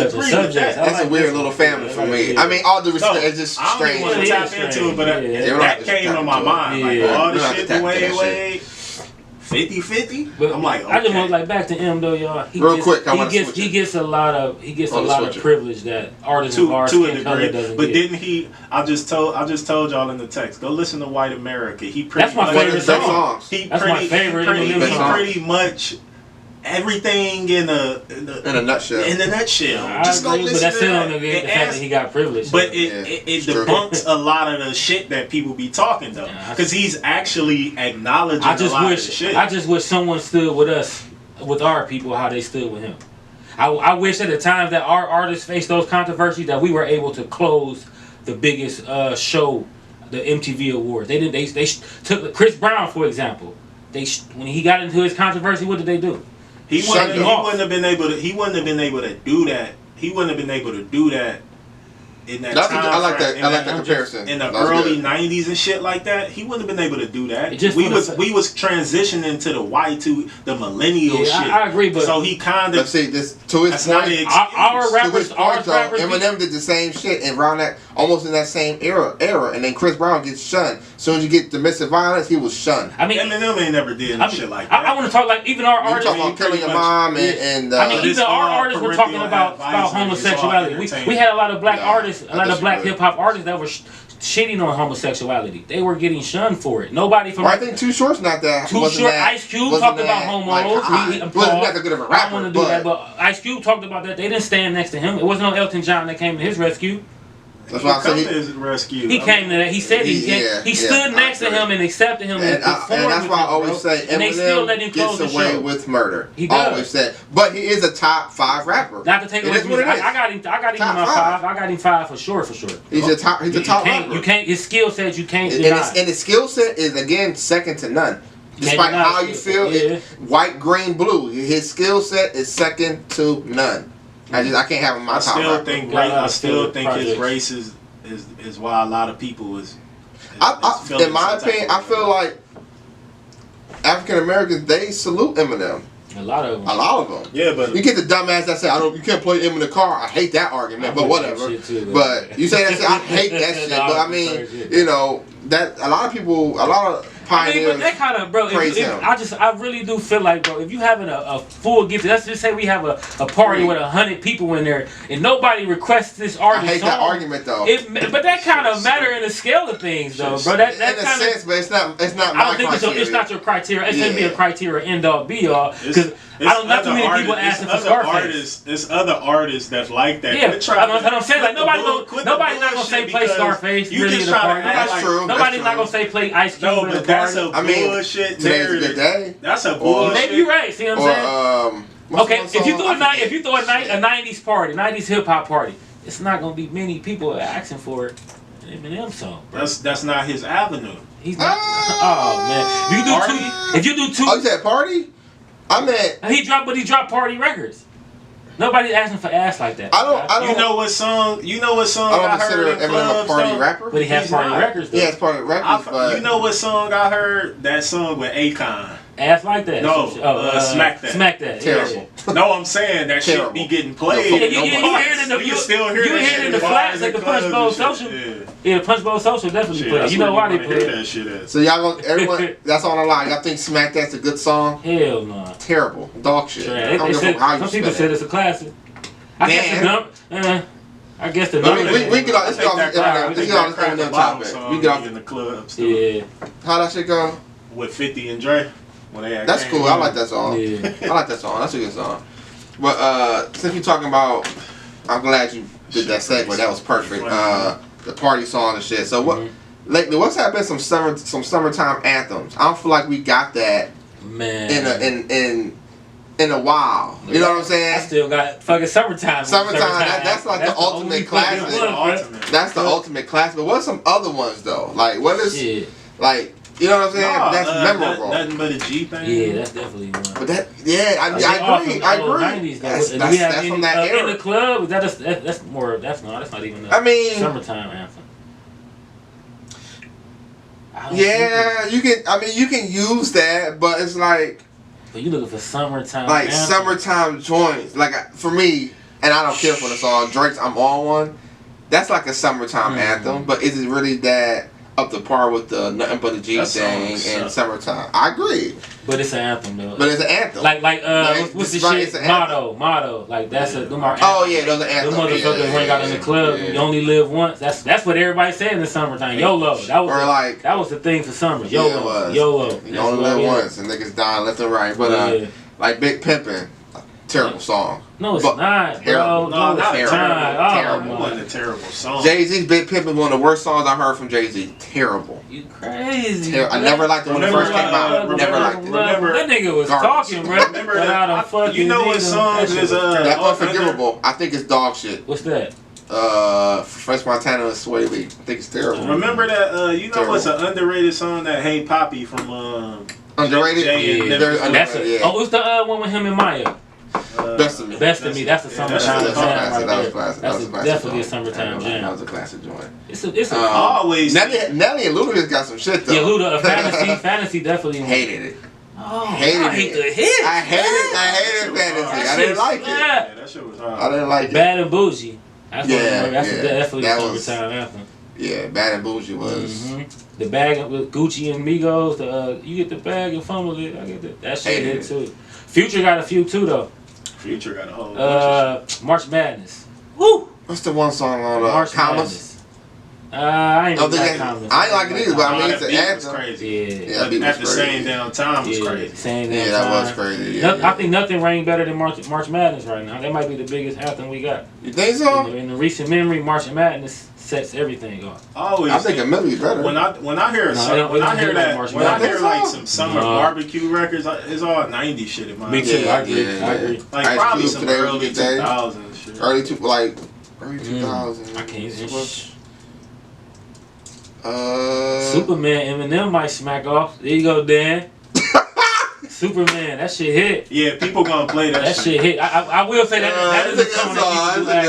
that. That's a weird little family for me. I mean, all the respect, it's just strange. I don't want to tap into it, but that came to my mind. Like, all the shit Dwayne Wade, 50-50. I'm like, okay. I just want like back to M though, y'all. He gets a lot of privilege that artists of our skin color doesn't get. Didn't he? I just told y'all in the text. Go listen to White America. That's my favorite song. That's my favorite. He pretty much everything in a nutshell. Just go listen but that's to still that. On the fact that he got privilege. But it debunks a lot of the shit that people be talking though, because he's actually acknowledging a lot of the shit. I just wish someone stood with us, with our people, how they stood with him. I wish at the times that our artists faced those controversies that we were able to close the biggest show, the MTV Awards. They took Chris Brown for example. When he got into his controversy, what did they do? He wouldn't have been able to do that. He wouldn't have been able to do that in that time. I like that comparison. In the early '90s and shit like that, he wouldn't have been able to do that. We was transitioning to the Y2, the millennial shit. I agree, but so he kind of. Let's see this to his point. Our rappers, Eminem did the same shit and around that, almost in that same era, and then Chris Brown gets shunned. As soon as you get domestic violence, he was shunned. I mean, Eminem ain't never did shit like that. I want to talk like even our artists. Talking about killing your mom and. I mean, even our artists were talking about homosexuality. We had a lot of black artists. A lot of black hip hop artists that were shitting on homosexuality. They were getting shunned for it. Nobody from. I think Too Short's not that. Too Short. Ice Cube talked about homos. Wasn't that good of a rapper? I want to do that, but Ice Cube talked about that. They didn't stand next to him. It wasn't no Elton John that came to his rescue. That's why I said he came to that. He said he stood next to him and accepted him and performed. And that's why I always say Eminem gets away with murder. He does. Always said, but he is a top 5 rapper. Not to take away from I got him in my 5. I got him 5 for sure. He's a top rapper. You can't. His skill set you can't deny. And his skill set is again second to none. Despite how you feel, white, green, blue, his skill set is second to none. I can't have him in my top. I still think his race is is why a lot of people is in my opinion, I feel like African Americans, they salute Eminem. A lot of them. A lot of them. Yeah, but you get the dumbass that say, you can't play Eminem in the car. I hate that argument, but whatever. But you say that shit, I hate that shit. But I mean, you know, that a lot of people, a lot of pioneers. But that kind of, bro. I really do feel like, bro, if you having a full gift, let's just say we have a party with 100 people in there, and nobody requests this artist. I hate that argument though. But that kind of matter in the scale of things, though, bro. That in a sense, but it's not. I don't think it's not your criteria. It shouldn't be a criteria end all be all. Because not too many people asking for Scarface. There's other artists that like that. Yeah, I'm saying like nobody's not gonna say play Scarface. You just try to That's true. Nobody's not gonna say play Ice Cube. No, but that's a bullshit narrative. That's a bullshit. Maybe you're right. See what I'm saying? Okay, if you throw a 90s party, 90s hip hop party, it's not gonna be many people asking for it. Eminem song. That's not his avenue. He's not. Oh man, if you do two. Oh, you said party? I meant he dropped party records. Nobody's asking for ass like that. I don't. You know what song? I don't consider Eminem a party rapper. But he has party records. Though. He has party records. But you know what song I heard? That song with Akon. Ass like that. No, smack that. Smack that. Terrible. Yeah. No, I'm saying that shit be getting played. You still hear it in the flats, like the Punch Bowl Social. Yeah, Punch Bowl Social definitely play. You know why they play that shit at. So y'all gonna everyone? That's on the line. Y'all think Smack That's a good song? Hell no. Terrible. Dog shit. Some people said it's a classic. I guess the number. We get off this Eminem topic. We get off in the club. Yeah. How that shit go? With 50 and Dre. That's cool. I like that song. Yeah. I like that song. That's a good song. But since you're talking about, I'm glad you did that segment. That was perfect. The party song and shit. So what? Lately, what's happened? Some summertime anthems. I don't feel like we got that. Man. In a while. You know what I'm saying? I still got fucking summertime. That's like the ultimate classic. That's the ultimate classic. But what's some other ones though? Like what is like? You know what I'm saying? That's memorable. Nothing but a G thing. Yeah, that's definitely one. But I agree. That's from that era. In the club, that's not even a summertime anthem. You can use that, but it's like. But you looking for summertime? Like anthem. Summertime joints. Like for me, and I don't care for the song. Drake's "I'm On One." That's like a summertime anthem, but is it really that up to par with the Nothing But a G thing and Summertime? I agree. But it's an anthem though. But it's an anthem. What's the shit? Motto. Like that's a them are. Oh yeah, those are anthems. Them motherfuckers ring out in the club. You only live once. That's what everybody said in the summertime. YOLO. That was the thing for summers. YOLO. YOLO. You only live once, and niggas dying left and right. But like Big Pimpin'. Terrible song. No, it's not, bro. No, it's terrible. It wasn't a terrible song. Jay-Z's Big Pimpin' is one of the worst songs I heard from Jay-Z. Terrible. You crazy. I never liked it when it first came out. Never liked it. That nigga was talking, bro. You know what songs is that Unforgivable. I think it's dog shit. What's that? French Montana and Sway Lee. I think it's terrible. Remember that? You know what's an underrated song? That Hey Poppy from Underrated? What's the one with him and Maya? Best of Me. That's a summertime jam. That was classic. That's definitely a summertime jam. That was a classic joint. It's always Nelly and Ludacris got some shit though. Yeah, Luda. Fantasy definitely hated it. Oh, I hate the hits. I hated Fantasy. I didn't like it. Yeah, that shit was hard. I didn't like it. Bad and Bougie. That's definitely a summertime anthem. Yeah, Bad and Bougie was. The bag with Gucci and Migos. You get the bag and fumble it. I get that shit hit too. Future got a few too though. Future got a whole bunch March Madness. Woo! What's the one song on March Commas? I ain't like it either, but I mean it's an anthem. Crazy. Yeah, at the same damn time was crazy. That was crazy. I think nothing rang better than March Madness right now. That might be the biggest anthem we got. You think so? In the recent memory, March Madness sets everything off. I think a Millie's better. When I hear like some summer barbecue records, it's all 90s shit in my Me too. I agree. Like probably some early 2000s shit. Early 2000s. I can't even. Superman, Eminem might smack off. There you go, Dan. Superman, that shit hit. Yeah, people gonna play that shit. That shit hit. I will say that is a song that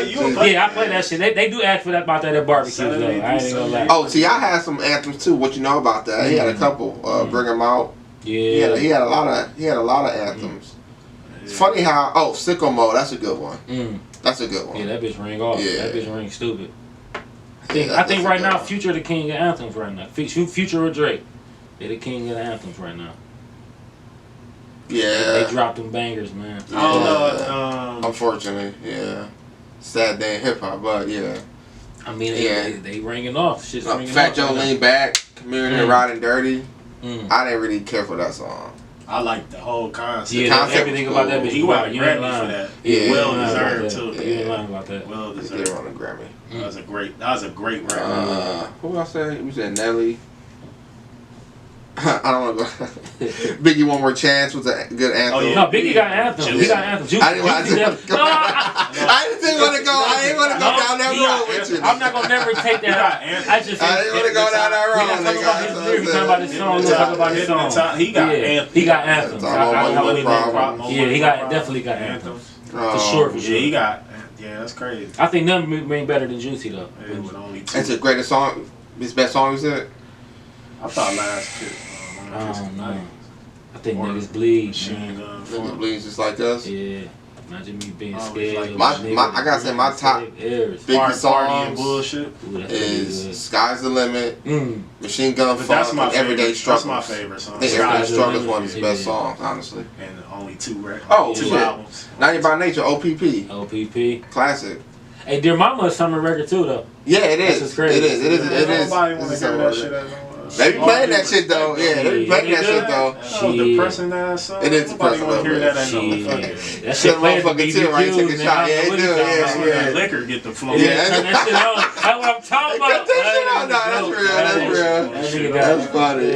people do ask. Yeah, I play that shit. They do ask for that about that at barbecues though. I ain't gonna lie. Oh, see, I had some anthems too. What you know about that? He had a couple. Bring 'em out. Yeah. He had a lot of anthems. It's funny how Sicko Mode. That's a good one. That's a good one. Yeah, that bitch ring off. Yeah. That bitch ring stupid. I think right now, Future the king of anthems right now. Future or Drake, they the king of the anthems right now. Yeah. They dropped them bangers, man. I don't know. Unfortunately, yeah. Sad day in hip hop, but yeah. I mean, they ringing off. Shit's ringing Fat off. Joe Lean Back, Community Riding Dirty. I didn't really care for that song. I like the whole concept. Yeah, everything about that bitch. He got a Grammy for that. Yeah, well deserved too. You ain't lying about that. Well He deserved. did on a Grammy. That was a great record. What was I saying? We said Nelly. I don't want to go. Biggie One More Chance was a good anthem. Oh, yeah. No, Biggie got anthem. He got anthem. I didn't want to go down that road with you. I'm not gonna never take that. I didn't want to go down that road. We talk about his song. We talk about his song. He got anthem. He got anthems. He definitely got anthems. For sure. Yeah, he got. Yeah, that's crazy. I think none ring better than Juicy though. That's the greatest song. His best song, you said? I thought last year. I don't know. I think niggas bleed. Niggas bleed just like us. Yeah. Imagine me being scared. I gotta say my top Biggie songs bullshit is "Sky's the Limit," "Machine Gun Funk," and "Everyday Struggles." That's my favorite song. I think "Everyday Struggles" is one of his best songs, honestly. And only two records. Two albums. 90 by Nature, OPP. OPP. Classic. Hey, Dear Mama is summer record too though. Yeah, it is. That's crazy. It is. Nobody want to hear that shit. They be playing that shit though. Yeah, they be playing that shit though. Depressing ass song. It is depressing. Nobody want to hear that at no fucking. That shit playing for BBQs, right? Take a shot. Yeah, it do. Yeah. Liquor get the flow. Yeah, turn that shit on. That's what I'm talking about. That's real. That's funny.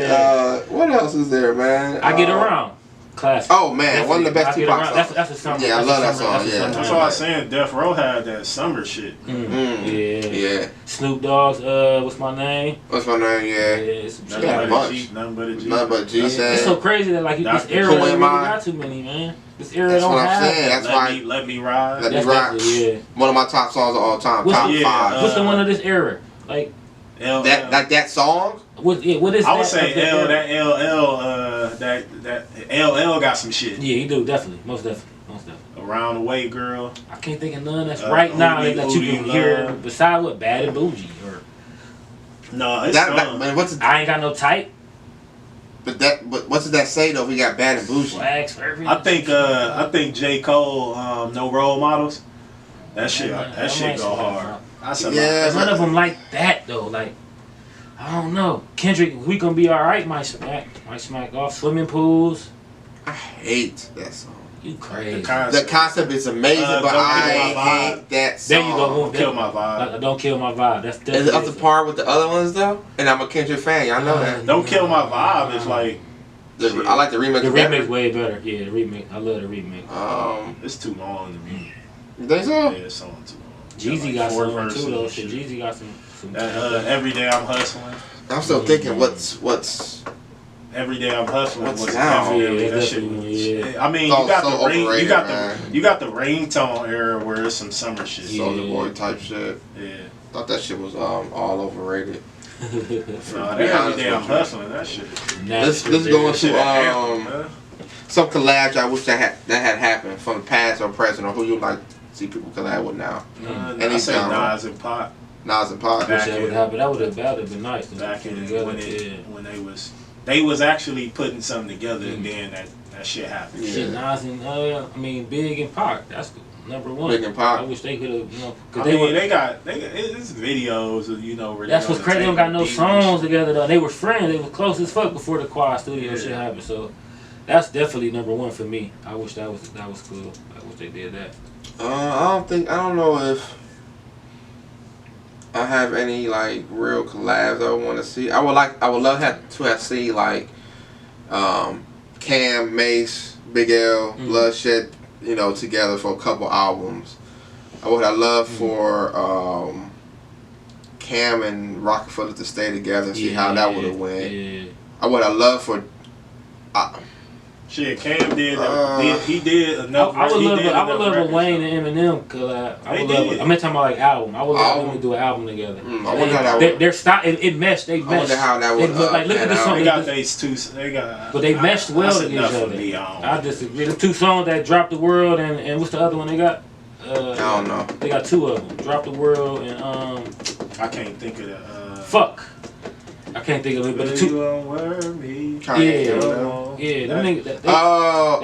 What else is there, man? I Get Around. Classic. Oh man, one of the best Tupac songs. That's a summer. Yeah, I love that song. Yeah, that's why I was saying Death Row had that summer shit. Yeah. Snoop Dogg's What's My Name? What's my name? Yeah. Nothing but a G. Nothing but a G. It's so crazy that like this era ain't really got too many, man. This era don't have. That's what I'm saying. That's why. Let Me Ride. Let Me Ride. Yeah. One of my top songs of all time. Top 5. What's the one of this era? Like that song. What is? I would say that LL got some shit. Yeah, he do definitely, most definitely. Around the Way Girl. I can't think of none that's right now that you can hear besides what Bad and Bougie or. No, it's I Ain't Got No Type. But what does that say though? If we got Bad and Bougie. Flags for everything. I think J. Cole, No Role Models. That shit go hard. None of them like that though. Like I don't know. Kendrick, We Gonna Be Alright might smack off. Swimming Pools. I hate that song. You crazy. The concept is amazing, but I hate that song. There you go. Don't Kill My Vibe. Don't Kill My Vibe. That's is it up to par with the other ones though? And I'm a Kendrick fan. Y'all know that. Don't Kill My Vibe is like. I like the remix. The remix way better. Yeah, the remix. I love the remix. It's too long to me. You think so? Yeah, it's too long. Jeezy got some too though. Shit, Jeezy got some. Every Day I'm Hustling. I'm still thinking what's. Every Day I'm Hustling. What's now? That shit. I mean, you got the ringtone era where it's some summer shit. Soulja Boy type shit. Yeah. Thought that shit was all overrated. Every Day I'm Hustling. That shit. Let's go into some collabs I wish that had happened from the past or present, or who you like to see people collab with now. I say Nas and Pac. Nas and Pac. That would happen. That would have been nice. Back in when they was actually putting something together, and then that shit happened. Shit, Nas and Big and Pac. That's number one. Big and Pac. I wish they could have, they got it's videos of, where that's what's crazy. They don't got no songs together though. They were friends. They were close as fuck before the Quad Studio shit happened. So that's definitely number one for me. I wish that was cool. I wish they did that. I don't know if I have any like real collabs I would want to see. I would love to have seen like Cam, Mace, Big L, Bloodshed, together for a couple albums. I would have loved for Cam and Rocafella to stay together and see how that would have went. Yeah. I would have loved for Shit, Cam did. He did enough. I would love a Wayne and Eminem collab. I'm talking about like album. I would love them to do an album together. I wonder how that would. Their style, it meshed. They meshed. I wonder how that would. Like, look at the song. They got these two. They got. But they meshed well with each other. I disagree. The two songs that Drop the World and what's the other one they got? I don't know. They got two of them. Drop the World and I can't think of the. Fuck. I can't think of it, but the two. Yeah, them niggas. No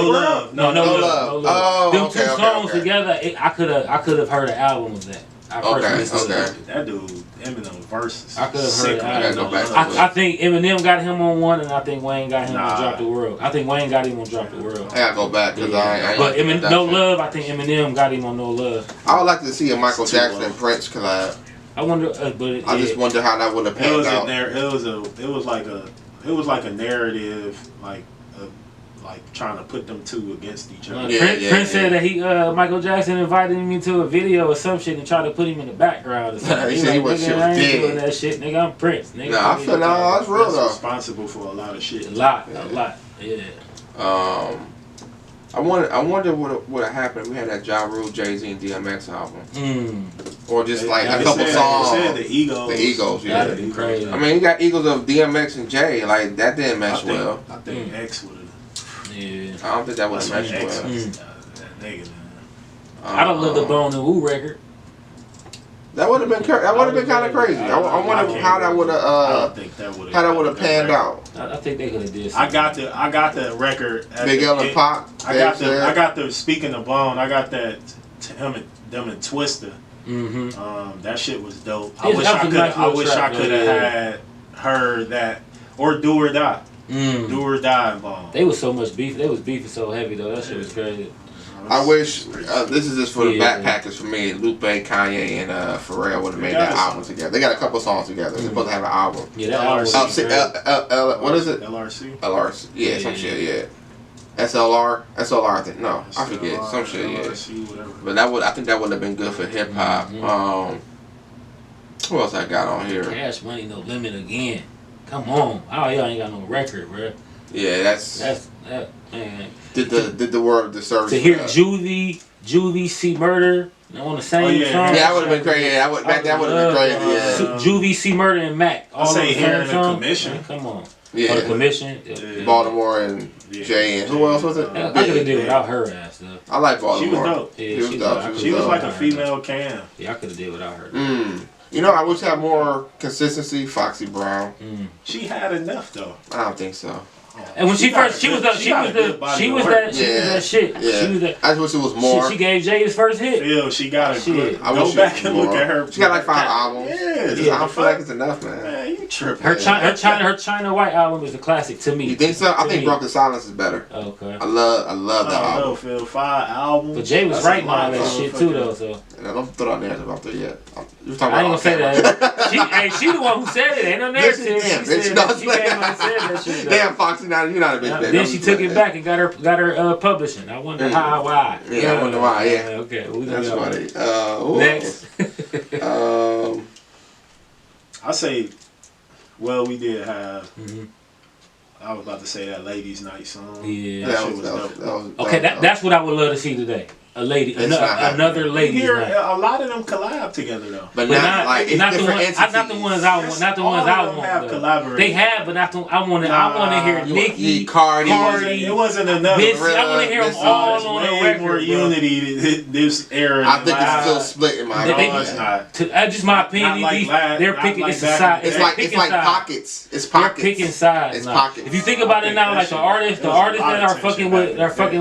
Love. No Love. Oh, them two songs together, I could have heard an album of that. That dude, Eminem versus. I could have heard an album. I think Eminem got him on one, and I think Wayne got him on Drop the World. I think Wayne got him on Drop the World. I gotta go back because I But No Love, I think Eminem got him on No Love. I would like to see a Michael Jackson and Prince collab. I wonder, I just wonder how that would have panned out. It was like a narrative, like trying to put them two against each other. Prince said that Michael Jackson invited him to a video or some shit and tried to put him in the background or something. He said he was dead. Doing that shit, nigga. I'm Prince. Nigga, I feel that's real though. Responsible for a lot of shit. A lot. Yeah. I wonder what would have happened if we had that Ja Rule, Jay-Z, and DMX album. Or just like a couple songs. The Eagles, yeah. That'd be crazy. I mean, you got Eagles of DMX and Jay. Like, that didn't mesh well. I think X would have. Yeah. I don't think that would have meshed well. That nigga, I don't love the Bone and Woo record. That would have been kind of crazy. I wonder how that would have. I don't think that would have. How that would have panned out. I think they could have did something. I got the record. Big L and Pop. I got the speaking of Bone. I got that them and Twister. Mm-hmm. That shit was dope. I wish I could have had heard that or Do or Die. Do or Die and Bone. They was so much beef. They was beefing so heavy though. That shit was crazy. I wish this is just for the backpackers for me. Lupe, Kanye, and Pharrell would have made that album together. They got a couple songs together. They're supposed to have an album. Yeah, that album. What is it? LRC. LRC. Yeah, some shit. Yeah. SLR. I think. No, I forget. Some shit. LRC, yeah. But I think that would have been good for hip hop. Who else I got on here? Cash Money No Limit again. Come on. Oh, y'all ain't got no record, bro. Yeah, that's man. Did the world disservice to hear Juvie C Murder on the same song? Yeah, that would have been crazy. That would have been crazy. Yeah. Juvie C Murder and Mac. I say hearing the Commission. Man, come on. Yeah. The Commission. Baltimore and Jay and who else was it? I could have did without her ass though. I like Baltimore. She was dope. Yeah, she was dope. She was like a female Cam. Yeah, I could have did without her. You know, I wish I had more consistency. Foxy Brown. She had enough though. I don't think so. And when she was that shit. Yeah. She was that. I just wish it was more. She gave Jay his first hit. Phil, she got a good. I go back and look at her. She got like 5 albums. Yeah, I don't feel like it's enough, man. Man, you tripping? Her China White album is a classic to me. You think so? I think Broken Silence is better. Okay. I love that album. Phil, 5 albums. But Jay was writing all that shit too, though. So. And I don't throw out narrative out there yet. I ain't gonna say that. She the one who said it. Ain't no narrative. She came on and said that shit. Damn, Foxy, now you're not a bitch. Then she took it back and got her publishing. I wonder why. Yeah, I wonder why. Yeah. Okay. That's funny. Next. I say, well, we did have. I was about to say that Ladies' Night song. Yeah, that shit was dope. Okay, that's what I would love to see today. Another ladies' night. A lot of them collab together though. But not like it's not different entities. Not the ones I want. Not the ones I want. Have collaborated. They have, but not the. I want to hear Nicki, Cardi. It wasn't enough. I want to hear them all on the record. More unity this era. I think it's still split in my opinion. No, it's not. Just my opinion. They're picking. It's like pockets. It's pockets. They're picking sides. It's pockets. If you think about it now, like the artists that are fucking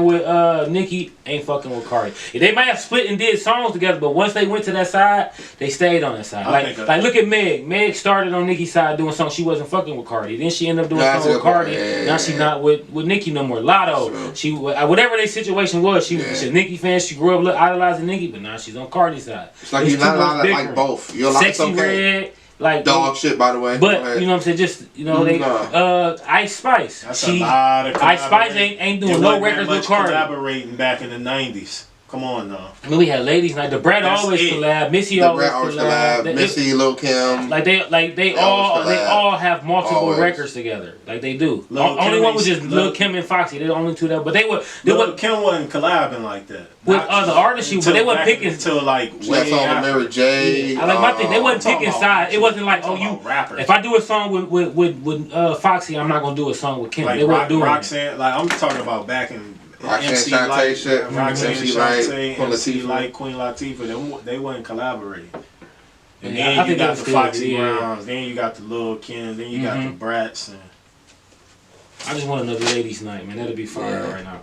with Nicki ain't fucking with Cardi. They might have split and did songs together, but once they went to that side, they stayed on that side. Like look at Meg. Meg started on Nicki's side doing songs. She wasn't fucking with Cardi. Then she ended up doing songs with Cardi. Now she's not with Nicki no more. Lotto. True. She whatever their situation was, she's a Nicki fan. She grew up idolizing Nicki, but now she's on Cardi's side. It's like you're not like both. You're like Sexy Red. Like dog shit, by the way. But you know what I'm saying? Just they Ice Spice. That's a lot of Ice Spice ain't doing no records with Cardi. Collaborating back in the '90s. Come on now. I mean, we had ladies night. The Brat always collab. Missy always collab. Missy, Lil Kim. They all have multiple records together. Like they do. Only one was just Lil Kim and Foxy. They the only two that. But Lil Kim wasn't collabing like that with other artists. But they weren't picking until like way after Mary J. I like my thing. They wasn't picking sides. It wasn't like rappers. If I do a song with Foxy, I'm not gonna do a song with Kim. Like they weren't doing Roxanne. Like I'm talking about back in. MC Shantae shit, Roxanne, MC Shantae, Queen MC Light, Queen Latifah, they wasn't collaborating. And then you got the Foxy Browns, then you got the Lil Kim, then you got the Brats. And I just want another ladies' night, man. That'd be fire right now.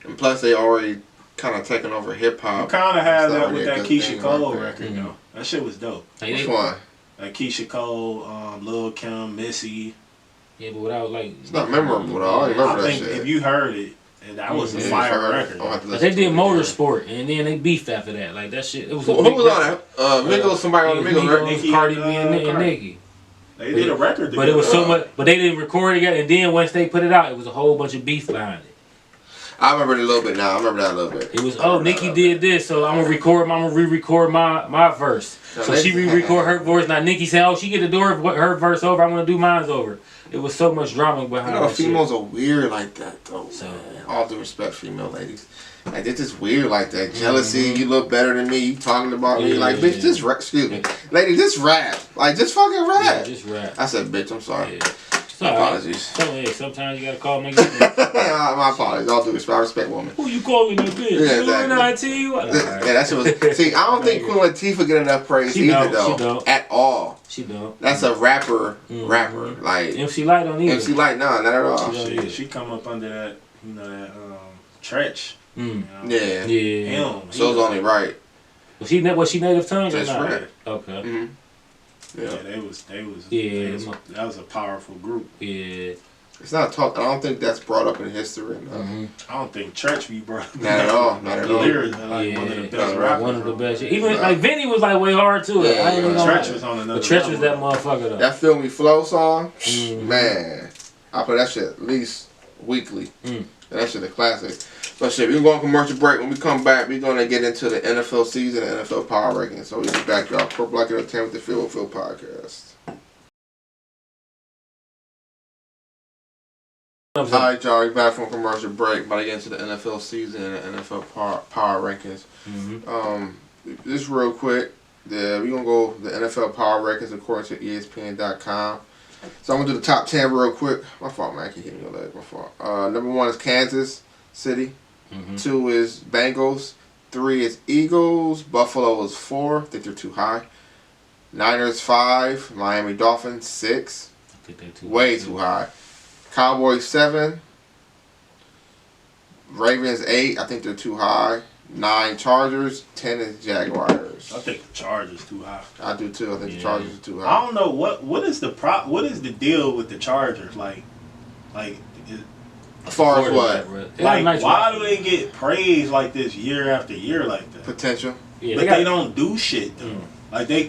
And plus they already kind of taking over hip hop. You kind of had that with that Keisha Cole record, though. That shit was dope. Which one? Like Keisha Cole, Lil Kim, Missy. Yeah, but without like. It's not memorable though. I don't remember that shit. If you heard it. And that was a fire record. But they did Motorsport, and then they beefed after that. Like that shit. It was. Who was on that? Migos. Somebody on the Migos record. Cardi B and Nicki. They did a record together. But it was so much. But they didn't record it together. And then once they put it out, it was a whole bunch of beef behind it. I remember it a little bit now. I remember that a little bit. It was Nicki did this, so I'm gonna re-record my verse. So she re-record her voice. Now Nicki said, she get the door her verse over. I'm gonna do mine's over. It was so much drama behind it. Females are weird like that though. So all due respect, female ladies. Like they're just weird like that. Jealousy. You look better than me. You talking about me? Like bitch, just rap. Excuse me, lady. Just rap. Like just fucking rap. Yeah, just rap. I said, bitch. I'm sorry. Yeah. Apologies. Sometimes you gotta call me. My apologies. All due respect. I respect women. Who you calling a bitch? Yeah, exactly. Yeah, that shit was. See, I don't think Queen Latifah get enough praise either though. She don't. At all. She don't. That's a rapper. Like MC Light don't either. MC Light, nah, not at all. She come up under that, that Tretch. Yeah. Him. So it's only right. Was she native tongue or not? Right. Okay. Yeah, they was. Yeah, that was a powerful group. Yeah. It's not talk. I don't think that's brought up in history. No. I don't think Tretch be brought up. Not at all. Not at all. Like one of the best rappers. One of the best. Even like Vinny was like way hard too. Yeah, Tretch was on another. But Tretch was that motherfucker though. That Feel Me Flow song, man, I play that shit at least weekly. That shit a classic. But shit, we're going to commercial break. When we come back, we're going to get into the NFL season and NFL power rankings. So we'll be back, y'all. CorporateLike Entertainment, the Fill with Phil podcast. Alright, y'all, we're back from commercial break. About to get into the NFL season and the NFL power rankings. Just real quick, we're going to go the NFL power rankings according to ESPN.com. So I'm going to do the top 10 real quick. My fault, man. I keep hitting your leg. My fault. Number 1 is Kansas City. 2 is Bengals. 3 is Eagles. Buffalo is 4. I think they're too high. Niners 5. Miami Dolphins 6. I think they're way too high. Cowboys 7. Ravens 8. I think they're too high. 9 Chargers. 10 is Jaguars. I think the Chargers too high. I do too. I think the Chargers are too high. I don't know what is the deal with the Chargers like. As far as what? Like, why do they get praised like this year after year like that? Potential. Yeah, but they don't do shit though. Like they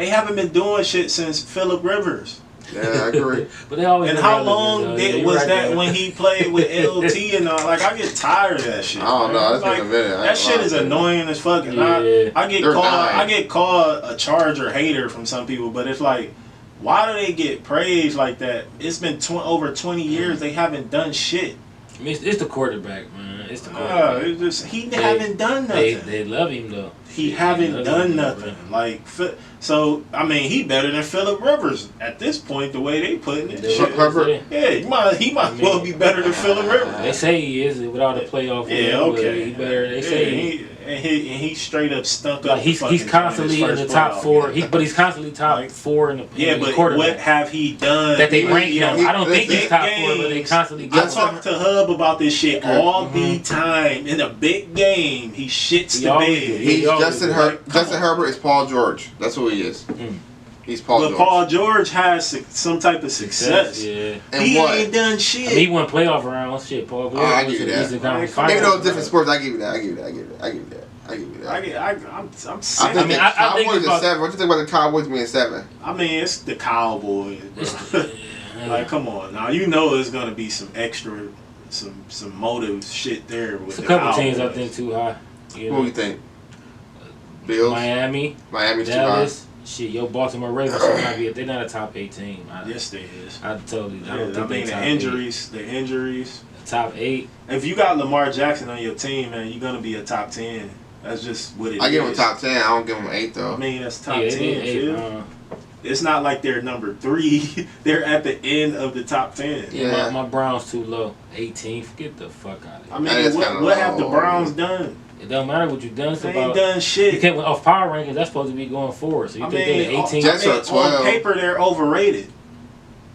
haven't been doing shit since Phillip Rivers. Yeah, I agree. But they always. And how long was that when he played with LT and all? Like I get tired of that shit. I don't know. That's been a minute. That shit is annoying as fuck. I get called a Charger hater from some people, but it's like, why do they get praised like that? It's been over 20 years. They haven't done shit. I mean, it's the quarterback, man. It's the quarterback. He haven't done nothing. They love him though. He haven't done nothing. Like, so I mean, he better than Phillip Rivers at this point. The way they putting it, he might well be better than Phillip Rivers. They say he is without a playoff. Yeah, okay. He better. They say he straight up stunk like up. He's constantly in the top 4. But he's constantly top 4 in the but quarterback. What have he done that they rank him? I don't think he's top 4, but they constantly. I talk to Hub about this shit all the time. In a big game, he shits the bed. He's Justin Herbert is Paul George. That's who he is. He's Paul George. But Paul George has some type of success. Yeah. And he ain't done shit. I mean, he won playoff rounds. Shit, Paul George. I give you that. Even though it's different sports, I give you that. I'm sick. I think Cowboys are 7. What do you think about the Cowboys being 7? I mean, it's the Cowboys, bro. Like, come on. Now, you know there's going to be some extra some motive shit there with It's a the couple Cowboys. teams I think too high. You What know, do you think? Bills? Miami's Dallas? too high. Shit, your Baltimore Ravens should not be. They're not a top 8 team. Yes, they is. I totally. I I don't think mean, they the top injuries, the injuries. 8. Top 8. If you got Lamar Jackson on your team, man, you're gonna be a top 10. That's just what it is. I give them top 10. I don't give them 8 though. I mean, that's top Yeah, 10. it is 8. Phil. It's not like they're number 3. They're at the end of the top 10. Yeah, my Browns too low. 18th. Get the fuck out of here. I mean, what have the Browns done? It don't matter what you done. It's They about, ain't done shit. You can't off power rankings. That's supposed to be going forward. So you think they're 18? Jets are 12. On paper, they're overrated.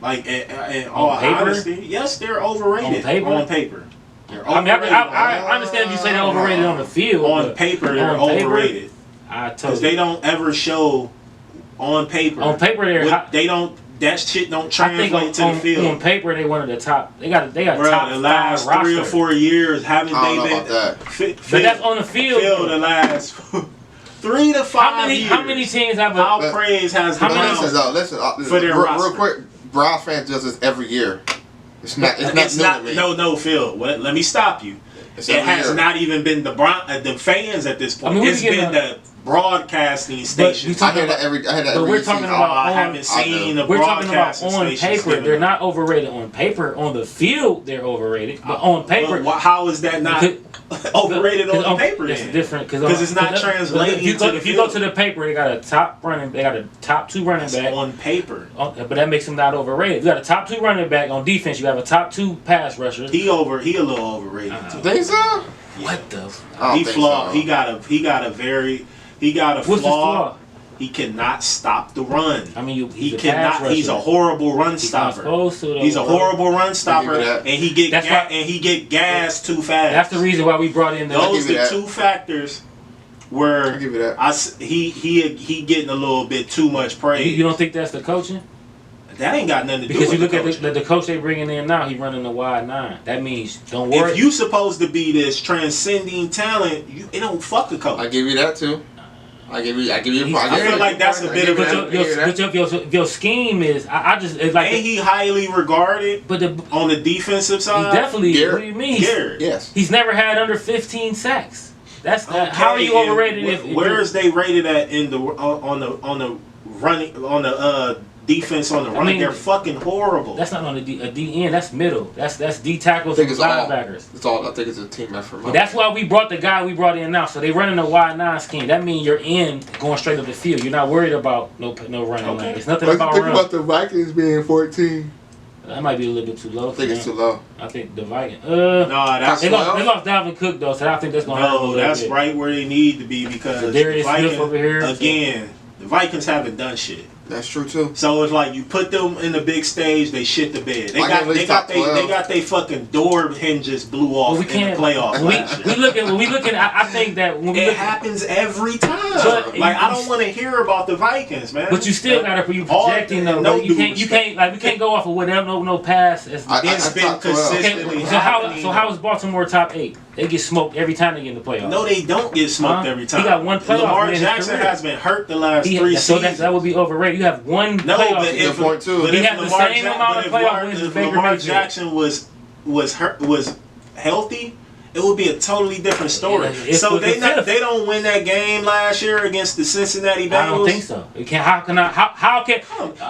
Like in all honesty, yes, they're overrated. On paper. They're I mean, overrated. I understand if you say they're overrated on the field. On paper, they're overrated. Because they don't ever show on paper. On paper, they don't. That shit don't translate to the field. On paper, they one of the top. They got Bro, top the last 5 3 or roster. 4 years haven't I don't they know been? about that. But that's on the field. The last 3 to 5 years. How many teams have How praise has the Browns Listen, for their roster? real quick. Browns fans does this every year. It's not new to me. No, Phil. Let me stop you. It's It every has year. not even been the fans at this point. I mean, it's been the broadcasting stations. I hear that every But we're talking season. about I haven't seen the we're talking about broadcasting on stations. paper. They're not overrated on paper. On the field, they're overrated. But on paper, how is that not overrated on the paper? It's then? different Because it's not translating. If you go to the paper, they got a top 2 running back on paper. But that makes them not overrated. You got a top 2 running back on defense. You have a top 2 pass rusher. He a little overrated. Think so? What the? He flawed. So. He got a What's his flaw? He cannot stop the run. I mean, he cannot. He's a horrible run stopper. He's a horrible run stopper, and he get gas too fast. That's the reason why we brought in those. The 2 factors where he getting a little bit too much praise. You don't think that's the coaching? That ain't got nothing to do with because you look at the coach they bringing in now. He running the wide 9. That means don't worry. If you supposed to be this transcending talent, it don't fuck the coach. I give you that too. I give you. I feel like that's a bit of your scheme is. It's like. Ain't he highly regarded? But on the defensive side, he definitely. Garrett. What do you mean? Garrett. Yes. He's never had under 15 sacks. That's how are you overrated? Where is they rated at in the on the running on the defense on the run? They're fucking horrible. That's not on a D end. That's middle. That's D tackles and linebackers. It's all. I think it's a team effort. But that's why we brought the guy we brought in now. So they running a wide 9 scheme. That means you're going straight up the field. You're not worried about no running. Okay. It's nothing about think run. About the Vikings being 14. That might be a little bit too low. I think it's too low. I think the Vikings. No, that's they lost Dalvin Cook though, so I think that's gonna hurt a little that's bit. Right where they need to be because the Vikings over here again. The Vikings haven't done shit. That's true too. So it's like you put them in the big stage, they shit the bed. They got they fucking door hinges blew off in the playoffs. We looking. I think that when it happens every time. Like I don't want to hear about the Vikings, man. But you still gotta projecting though. You can't like we can't go off of whatever no pass. It's been consistently. So how is Baltimore top 8? They get smoked every time they get in the playoffs. No, they don't get smoked every time. He got one playoff. Lamar Jackson has been hurt the last 3 seasons. That would be overrated. You have one playoff. But if Lamar Jackson was healthy, it would be a totally different story. So they don't win that game last year against the Cincinnati Bengals. I don't think so. You can't. How can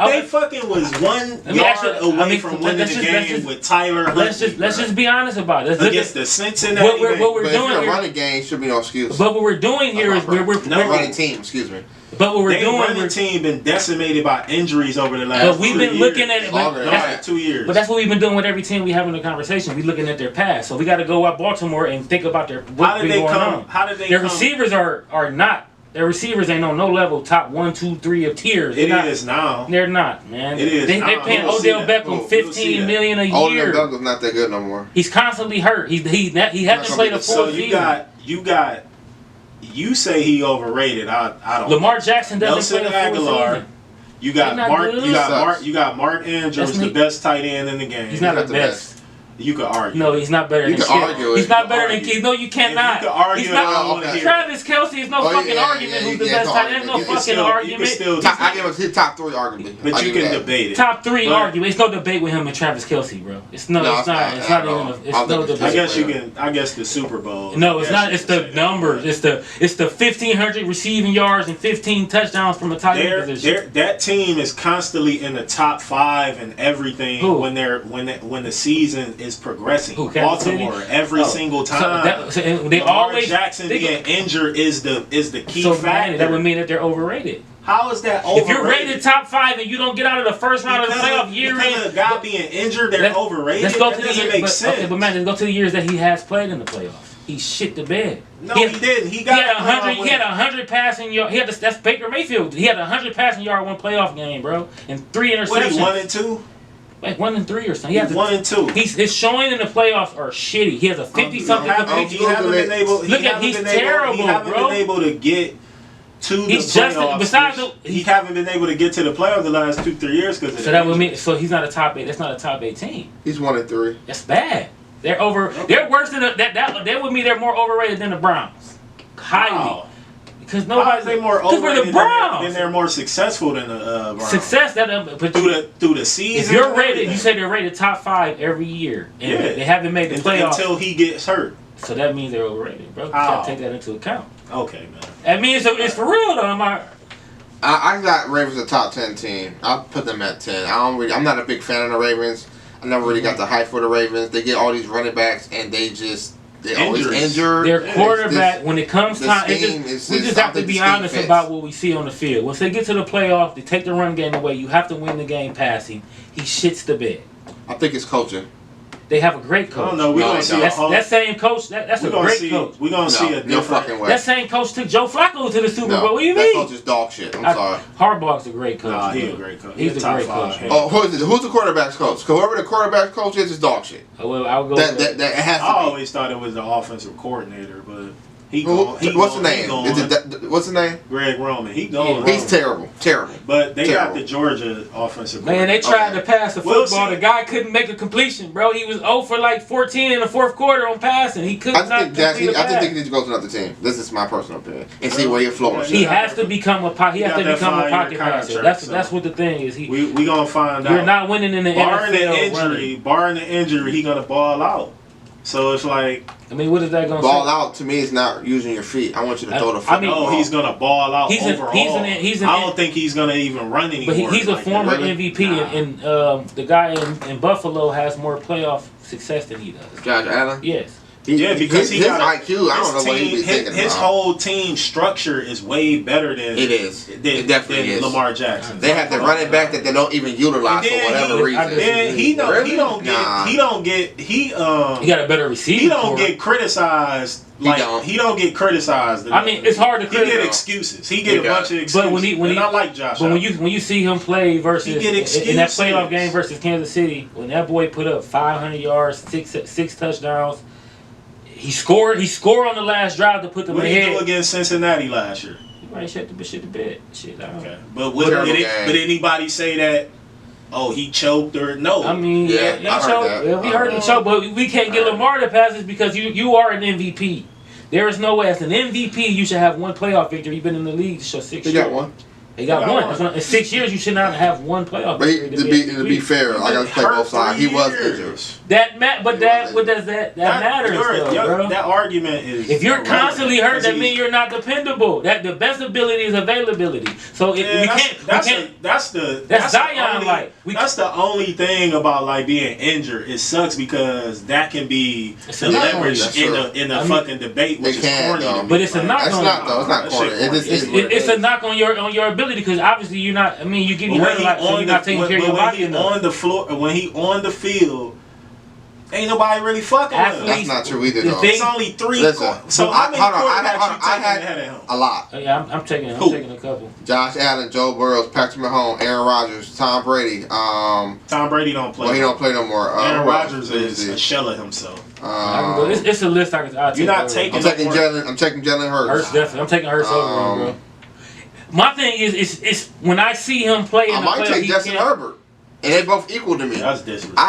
they fucking was 1 yard away from winning the game with Tyler Huntley. Let's just be honest about it. Against the Cincinnati Bengals. What we're doing here, running game should be no excuse. But what we're doing here is we're running team. Excuse me. But what we're doing, running team been decimated by injuries over the last. But we've been looking at it. 2 years. But that's what we've been doing with every team we have in the conversation. We looking at their past, so we got to go out Baltimore and think about how did they come? How did they? Their receivers are not. Their receivers ain't on no level top 1, 2, 3 of tiers. It is now. They're not, man. It is. They're paying Odell Beckham $15 million a year. Odell Beckham's not that good no more. He's constantly hurt. He hasn't played a full season. You say he overrated. I don't. Lamar Jackson doesn't Nelson play a full Aguilar. season. You got Mark. You got Mark Andrews, the best tight end in the game. He's not the best. You could argue. No, he's not better You than can Kid. argue it. He's not You better can than Kid. No, you cannot. You can argue He's it. not. Okay. Travis Kelce is no fucking argument who's the best tight end. No fucking argument. I give him his top 3 argument. But you can debate it. Top 3 argument. It's no debate with him and Travis Kelce, bro. It's no. It's not. It's not even. It's no debate. I guess you can. I guess the Super Bowl. No, it's not. It's the numbers. It's the 1,500 receiving yards and 15 touchdowns from a tight end position. That team is constantly in the top 5 and everything. Who? when the season is progressing. Who, Kansas City? Baltimore every single time. So they Lamar always Jackson being injured is the key so factor. That would mean that they're overrated. How is that overrated? If you're rated top 5 and you don't get out of the first round of the playoff year, because of a guy being injured, they're overrated. Let's go that to the doesn't year, make sense. Okay, but man, let's go to the years that he has played in the playoffs. He shit the bed. No, he didn't. He had 100. He had 100 passing yard. That's Baker Mayfield. He had 100 passing yard one playoff game, bro, and 3 interceptions. What, he 1 and 2? Like 1 and 3 or something. He's 1 and 2. His showing in the playoffs are shitty. He has a 50-something. He haven't been able. Look at he's terrible, He haven't bro. been able to get to the He's just playoffs. besides He haven't been able to get to the playoffs the last 2-3 years because. So that would mean. So he's not a top 8. That's not a top 8 team. He's 1 and 3. That's bad. They're over. Okay. They're worse than that would mean they're more overrated than the Browns. Highly. Wow. Because nobody's more overrated. We're the Browns. Then they're more successful than the Browns. Success that through the season. If you're rated, you say they're rated top 5 every year, and they haven't made the playoffs until he gets hurt. So that means they're overrated, bro. You gotta take that into account. Okay, man. I mean, it's for real though. I got Ravens a top 10 team. I'll put them at 10. I'm not a big fan of the Ravens. I never really got the hype for the Ravens. They get all these running backs and they always injured. Their quarterback, when it comes time, we just have to be honest about what we see on the field. Once they get to the playoff, they take the run game away. You have to win the game passing. He shits the bed. I think it's coaching. They have a great coach. I don't know. We're going to see that same coach. That's a great coach. We're going to see a different. No fucking way. That same coach took Joe Flacco to the Super Bowl. What do you mean? That coach is dog shit. I'm sorry. Harbaugh's a great coach. Nah, he's a great coach. He's a great coach. Oh, who's the quarterback's coach? Whoever the quarterback's coach is dog shit. Well, I'll go. That has to be. I always thought it was the offensive coordinator, but what's the name? What's the name? Greg Roman. He's terrible. But they got the Georgia offensive. Man, they tried to pass the football. The guy couldn't make a completion, bro. He was 0 for like 14 in the fourth quarter on passing. He couldn't. I think he needs to go to another team. This is my personal opinion, and see where he flows. He has to become a pocket. He has to become a pocket passer. That's what the thing is. We gonna find out. You're not winning in the NFL. Barring the injury, he gonna ball out. So it's like, I mean, what is that going to say? Ball out to me is not using your feet. I want you to throw the football. He's going to ball out overall. I don't think he's going to even run anymore. But he's a former MVP, and the guy in Buffalo has more playoff success than he does. Josh Allen? Yes. Because his IQ, I don't know what he's thinking about. His whole team structure is way better than it definitely is. Lamar Jackson. They have the running back that they don't even utilize for whatever reason. Then he got a better receiver. He don't get criticized. He don't get criticized. I mean, it's hard to criticize. He get excuses. He get a bunch of excuses. But I like Josh. But when you see him play versus in that playoff game versus Kansas City, when that boy put up 500 yards, six touchdowns. He scored on the last drive to put them ahead. What did he do against Cincinnati last year? He might shit the bed. Shit, I don't know. Okay. But anybody say that? Oh, he choked or no? I mean, he choked. We heard him choke, but we can't get Lamar the passes because you are an MVP. There is no way as an MVP you should have one playoff victory. You've been in the league to show 6 years. He got one. He got one. In 6 years, you should not have one playoff victory. But to be fair, I got to play both sides. He was injured. That matters though, bro. That argument is. If you're constantly hurt, that means you're not dependable. That the best ability is availability. So that's Zion like. That's the only thing about like being injured. It sucks because that can be the leverage in the fucking debate, which is corny. But it's a knock on. It's not though. It's not corny. It's a knock on your ability because obviously you're not. I mean, you're getting hurt a lot, so you're not taking care of your body enough. On the floor, when he on the field. Ain't nobody really fucking with him. That's not true either, though. It's only 3. So how many quarterbacks you taking ahead of him? A lot. Yeah, I'm taking a couple. Josh Allen, Joe Burrow, Patrick Mahomes, Aaron Rodgers, Tom Brady. Tom Brady don't play. Well, he don't play no more. Aaron Rodgers is a shell of himself. It's a list I can. You're not taking. I'm taking Jalen Hurts. Hurts definitely. I'm taking Hurts over him, bro. My thing is when I see him play in the playoffs, I might take Justin Herbert. And they both equal to me. That's disrespectful.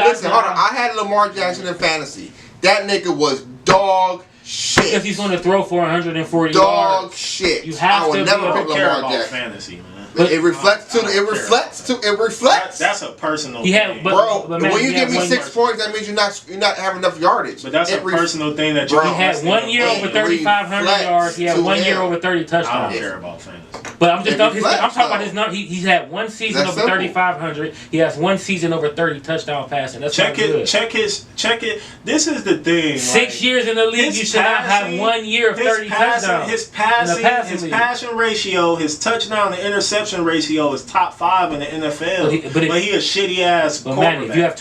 Listen, hold on. I had Lamar Jackson in fantasy. That nigga was dog shit. If he's going to throw for 140 dog yards, shit. You have I would to never pick Lamar Jackson. Fantasy, man. But it reflects. That's a personal thing. Bro, when you give me 6 points, that means you're not having enough yardage. But that's a personal thing that you He had 1 year over 3,500 yards. He had 1 year over 30 touchdowns. I don't care about fantasy. But I'm talking about his number. He's had 1 season over 3,500. He has 1 season over 30 touchdown passing. That's check it. Check it. This is the thing. 6 years in the league, you should not have 1 year of 30 touchdowns. His passing ratio, his touchdown to interception ratio is top 5 in the NFL. But he a shitty ass quarterback. Man, if you have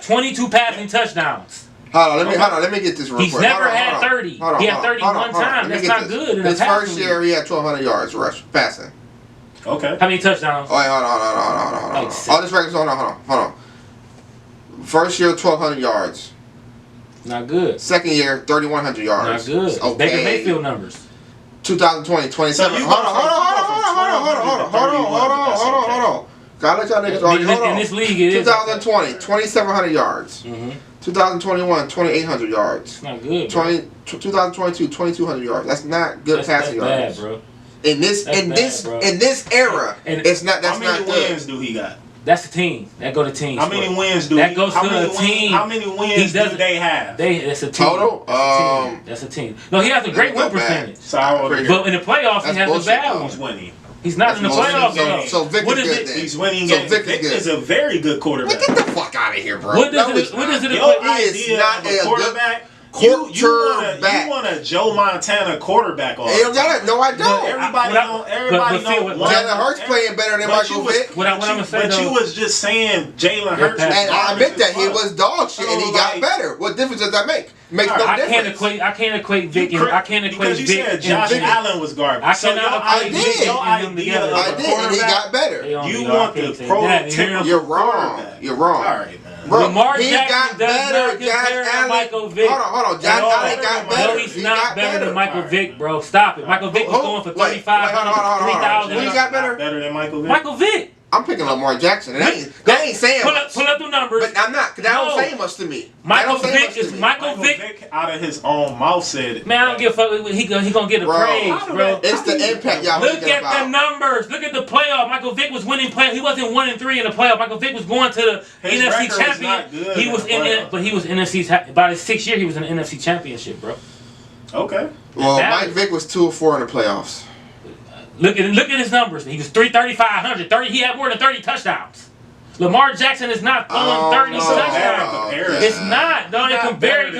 22 passing touchdowns. Hold on, let me get this real quick. He's never had 30. He had 30 one time. That's not good. His first year, he had 1,200 yards passing. Okay. How many touchdowns? Oh, wait, hold on. Oh, this record's hold on. First year, 1,200 yards. Not good. Second year, 3,100 yards. Not good. Okay. Baker Mayfield numbers. 2020, 27. Hold on. Gotta let y'all niggas argue. Hold on. In this league, it 2020, 2,700 yards. 2021, 2,800 yards. It's not good, bro. 2022, 2,200 yards. That's not good passing yards. Bad, bro. In this era, it's not. That's not good. How many wins do he got? That's the team. That go to teams. How many wins do that goes to the team? How many wins do they have? That's a team. Total? That's a team. No, he has a great win percentage. But in the playoffs, he has a bad one. He's winning. He's not in the playoffs. So Vic is good then. He's winning. So Vic is a very good quarterback. Get the fuck out of here, bro. What does it Your idea of a quarterback? You want a Joe Montana quarterback on? No, I don't. Everybody know. Jalen Hurts playing better than Michael Vick. But you was just saying Jalen Hurts. And I admit that he was dog shit and he got better. What difference does that make? Makes no difference. I can't equate Vic and because you said Josh Allen was garbage. I did, and he got better. You want the prototypical. You're wrong. All right, man. Bro, Lamar he Jackson got better. Josh Allen. Michael Vick. Hold on. Josh Allen got better. No, he's not better than Michael Vick, bro. Stop it. Michael Vick was going for 3,500, 3,000. Who you got better? Better than Michael Vick? Michael Vick. I'm picking Lamar Jackson. That ain't saying much. Pull up the numbers. But I'm not, because that don't say much to me. Michael Vick out of his own mouth said, man, I don't give a fuck. He gonna get a praise, bro. It's the impact y'all look at the numbers. Look at the playoff. Michael Vick was winning playoff. He wasn't 1-3 in the playoff. Michael Vick was going to the NFC champion. He was in it, but he was NFC. By his 6th year, he was in the NFC championship, bro. Okay. Well, Mike Vick was 2-4 in the playoffs. Look at his numbers. He was 3,500. 30. He had more than 30 touchdowns. Lamar Jackson is not throwing 30 touchdowns. It's not. Don't compare.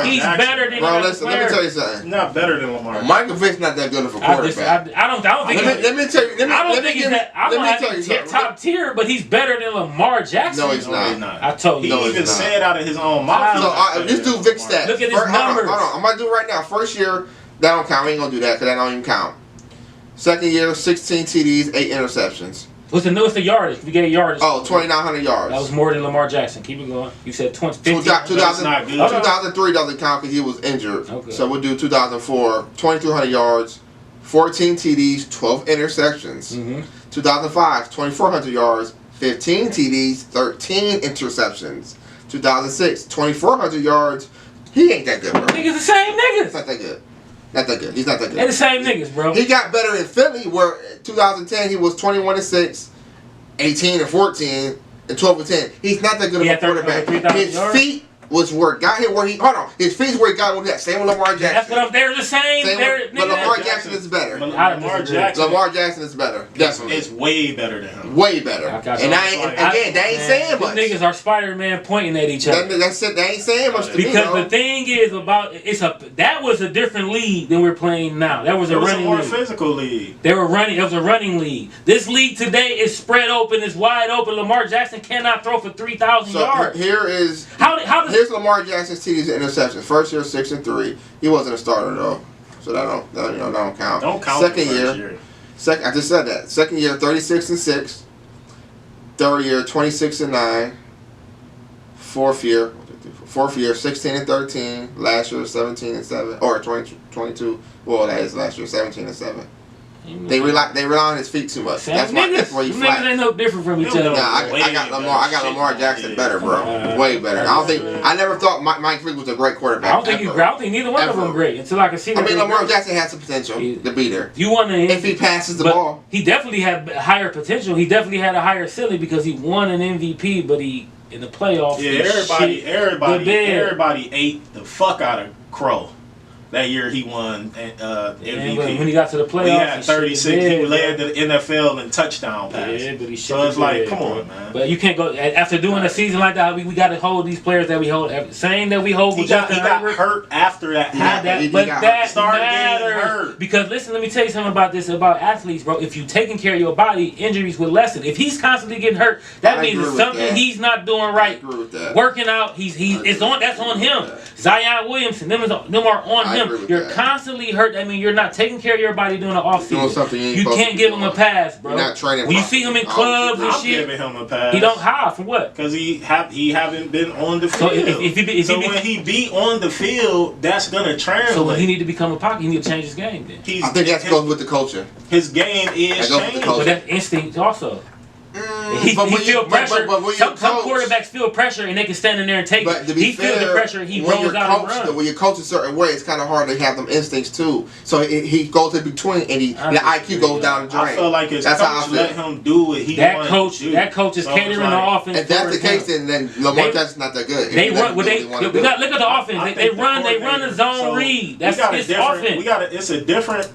He's better than Bro, listen, let me tell you something. Not better than Lamar. Michael Vick's not that good of a quarterback. I don't think. Let me tell you. I don't think he's top tier, but he's better than Lamar Jackson. No, he's not. I told you. He even said out of his own mouth. So let's do Vic stats. Look at his numbers. Hold on. I'm gonna do it right now. First year, that don't count. We ain't gonna do that because that don't even count. Second year, 16 TDs, 8 interceptions. What's the yardage? We gave yardage. Oh, 2,900 yards. That was more than Lamar Jackson. Keep it going. You said 20. 2003 doesn't count because he was injured. Okay. So we'll do 2004, 2,200 yards, 14 TDs, 12 interceptions. 2005, 2,400 yards, 15 TDs, 13 interceptions. 2006, 2,400 yards. He ain't that good, bro. Niggas the same niggas. Not that good. Not that good. He's not that good. They're the same niggas, bro. He got better in Philly, where 2010 he was 21-6, 18-14, and 12-10. He's not that good of a quarterback. His feet was where it got him. His feet's where he got with that. Same with Lamar Jackson. That's what I'm. They're the same. But Lamar Jackson is better. Lamar Jackson is better. Definitely. It's way better than him. Way better. And that ain't saying much. Niggas are Spider-Man pointing at each other. That's it. That ain't saying much to me. Because the thing is that was a different league than we're playing now. That was a running league. It was a more physical league. It was a running league. This league today is spread open. It's wide open. Lamar Jackson cannot throw for 3,000 yards. Here's Lamar Jackson's TDs and interceptions. First year, 6-3. He wasn't a starter though, so that don't count. Don't count. Second year. I just said that. Second year, 36-6. Third year, 26-9. Fourth year, 16-13. Last year, 17-7, or 22. Well, that is last year, 17-7. They rely on his feet too much. That's why you flat. Niggas ain't no different from each other. Nah, I got Lamar Jackson better, bro. Way better. I never thought Mike Vick was a great quarterback. I don't think neither one of them great until I can see. I mean, Lamar Jackson has some potential to be there. You want to if he passes the ball. He definitely had higher potential. He definitely had a higher ceiling because he won an MVP, but he in the playoffs. Yeah, everybody ate the fuck out of Crow. That year he won MVP. When he got to the playoffs, he had 36. He led the NFL in touchdown passes. Yeah, but he so it's like, come on, man. But you can't go after doing a season like that. We got to hold these players that we hold. Saying that we hold. He got hurt after that happened. But that matters because listen, let me tell you something about this about athletes, bro. If you taking care of your body, injuries will lessen. If he's constantly getting hurt, that means it's something he's not doing right. Working out, that's on him. Zion Williamson, them are on him. You're constantly hurt. I mean, you're not taking care of your body during the offseason. You can't give him a pass, bro. You're not training. When you see him in clubs and shit, I'm giving him a pass. He don't hide from what? Because he haven't been on the field. So when he be on the field, that's gonna translate. So when he need to become a pocket, he need to change his game. Then I think that goes with the culture. His game is changing. But that's instinct also. He feel pressure. Some quarterbacks feel pressure and they can stand in there and take it. He feels the pressure. He rolls out and runs. When you're coached a certain way, it's kind of hard to have them instincts too. So he goes in between and the IQ goes down the drain. I feel like his coach let him do what he wants to do. That coach is catering the offense. If that's the case, then Lamar Jackson's not that good. They run. Look at the offense. They run the zone read. That's his offense. It's a different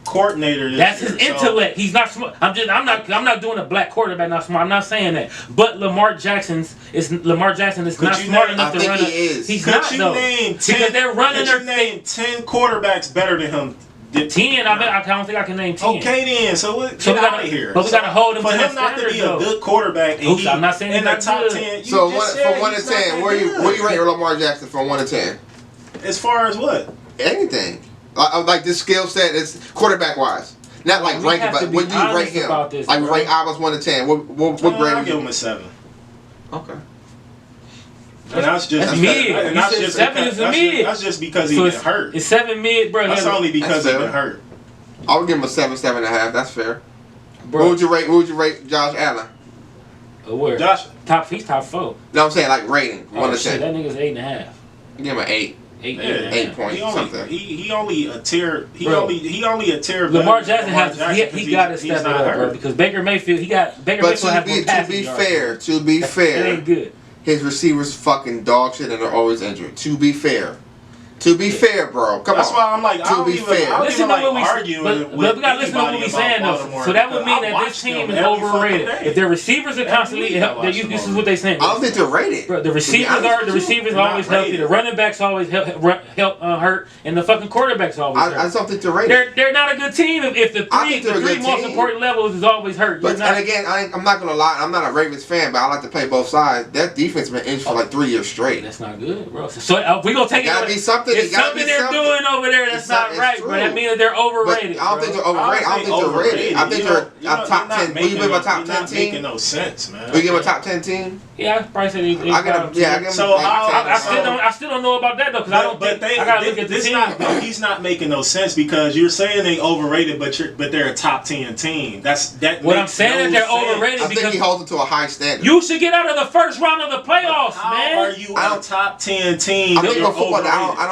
coordinator. That's his intellect. He's not smart. I'm not doing a black quarterback not smart. I'm not saying that. But Lamar Jackson is not smart enough to run. He's not though. Because they're running their name 10 quarterbacks better than him. 10. I don't think I can name 10. Okay then. So we got here. But we gotta hold him for him not to be a good quarterback. I'm not saying in the top 10. So from 1 to 10, where you rate Lamar Jackson from 1 to 10? As far as what? Anything. Like this skill set is quarterback wise, not like ranking, but when you rate him, like rate Albus 1 to 10, what grade? I'll give him a 7. Okay. And that's mid. That's just because he been hurt. It's 7 mid, bro. That's only because he been hurt. I would give him a 7, 7.5. That's fair. Bro. What would you rate Josh Allen? Where? He's top 4. No, I'm saying like rating 1 to 10. That nigga's 8.5. Give him an 8. 8 points. He only a tier. He only a tier. Lamar Jackson he got to step it up, bro. Because Baker Mayfield, Mayfield have more passing yards. To be fair, it ain't good. His receivers fucking dog shit and they're always injured. To be fair, bro. Come on. That's why I'm like, to be fair. Listen to what we arguing. But we gotta listen to what we saying though. So that would mean that this team is overrated. If their receivers are constantly, this is what they saying. I don't think they're rated. Bro, the receivers are always healthy. The running backs always help hurt, and the fucking quarterbacks always hurt. I don't think they're rated. They're not a good team if the three most important levels is always hurt. But and again, I'm not gonna lie. I'm not a Ravens fan, but I like to play both sides. That defense been injured for like 3 years straight. That's not good, bro. So we gonna take it. Gotta be something. It's something they're doing over there that's not right, bro. That means that they're overrated. I don't think they're overrated. I don't think they're rated. I think they're a top 10. Will you give them a top 10 team? Making no sense, man. Will you give them a top 10 team? Yeah, I probably say they I give them. So I still don't know about that though, because I don't think I gotta look at the team. He's not making no sense because you're saying they overrated, but they're a top 10 team. What I'm saying is they're overrated because he holds it to a high standard. You should get out of the first round of the playoffs, man. How are you a top 10 team? I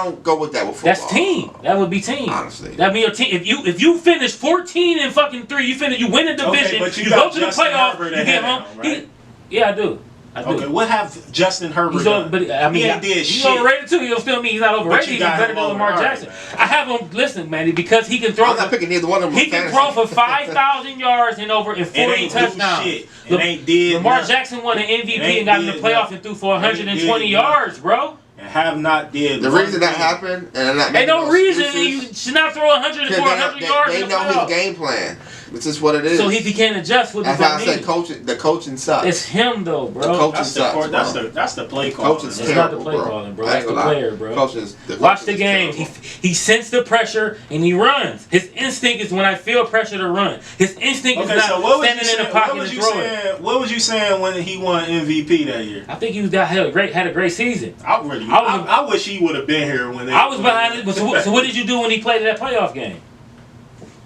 don't go with that with football. That's team. That would be team. Honestly, that mean your team. If you finish 14 and fucking 3, you win the division. Okay, you go to the playoffs. You get home. Right? Yeah, I do. Okay, what have Justin Herbert done? But I mean, he ain't did he's shit. overrated too. He'll still mean he's not overrated. He's better than Lamar Jackson. I have him. Listen, man, because he can throw. I'm not picking neither one of them. He can throw for 5,000 yards and 40 touchdowns. Lamar Jackson won an MVP and got in the playoffs and threw for 120 yards, bro. And have not did. The reason that happened, and not ain't no reason you should not throw 100 yards. They know his game plan. This is what it is. So if he can't adjust, what does that mean? That's why I said the coaching sucks. It's him though, bro. The coaching sucks, that's the play calling. Coaching's it's not the play calling, bro. That's the player, bro. Watch the game. He sensed the pressure and he runs. His instinct is when I feel pressure to run. His instinct is not standing in the pocket and throwing. What was you saying when he won MVP that year? I think he had a great season. I wish he would have been here when they. I was behind it. So what did you do when he played that playoff game?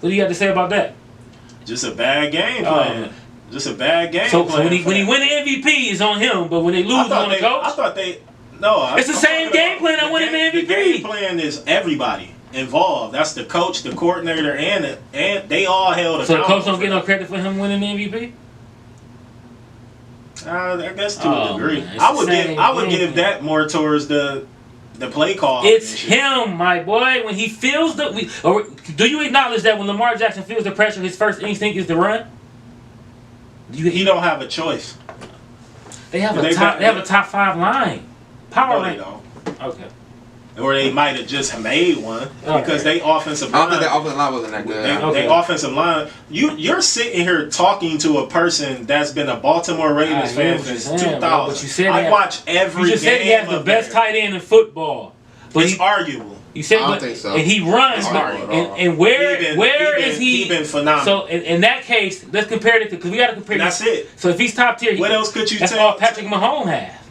What do you have to say about that? Just a bad game plan. Just a bad game plan. So when he win the MVP, it's on him, but when they lose, it's on the coach? I thought they... No, it's the same game plan that won him the MVP. The game plan is everybody involved. That's the coach, the coordinator, and they all held accountable. So the coach don't get no credit for him winning the MVP? I guess to a degree. I would give that more towards the play call. It's him, my boy. When he feels do you acknowledge that when Lamar Jackson feels the pressure, his first instinct is to run? He don't have a choice. They have a top 5 line. Power rank. Okay. Or they might have just made one because they offensive line. I don't think their offensive line wasn't that good. They offensive line. You're sitting here talking to a person that's been a Baltimore Ravens fan since 2000. But you said I watch every game. You just said he has the best tight end in football. But it's arguable. You said, I don't think so. And he runs. And where is he? He's been phenomenal. So in that case, let's compare it because we got to compare. That's it. So if he's top tier, what else could you that's tell? all Patrick Mahomes has.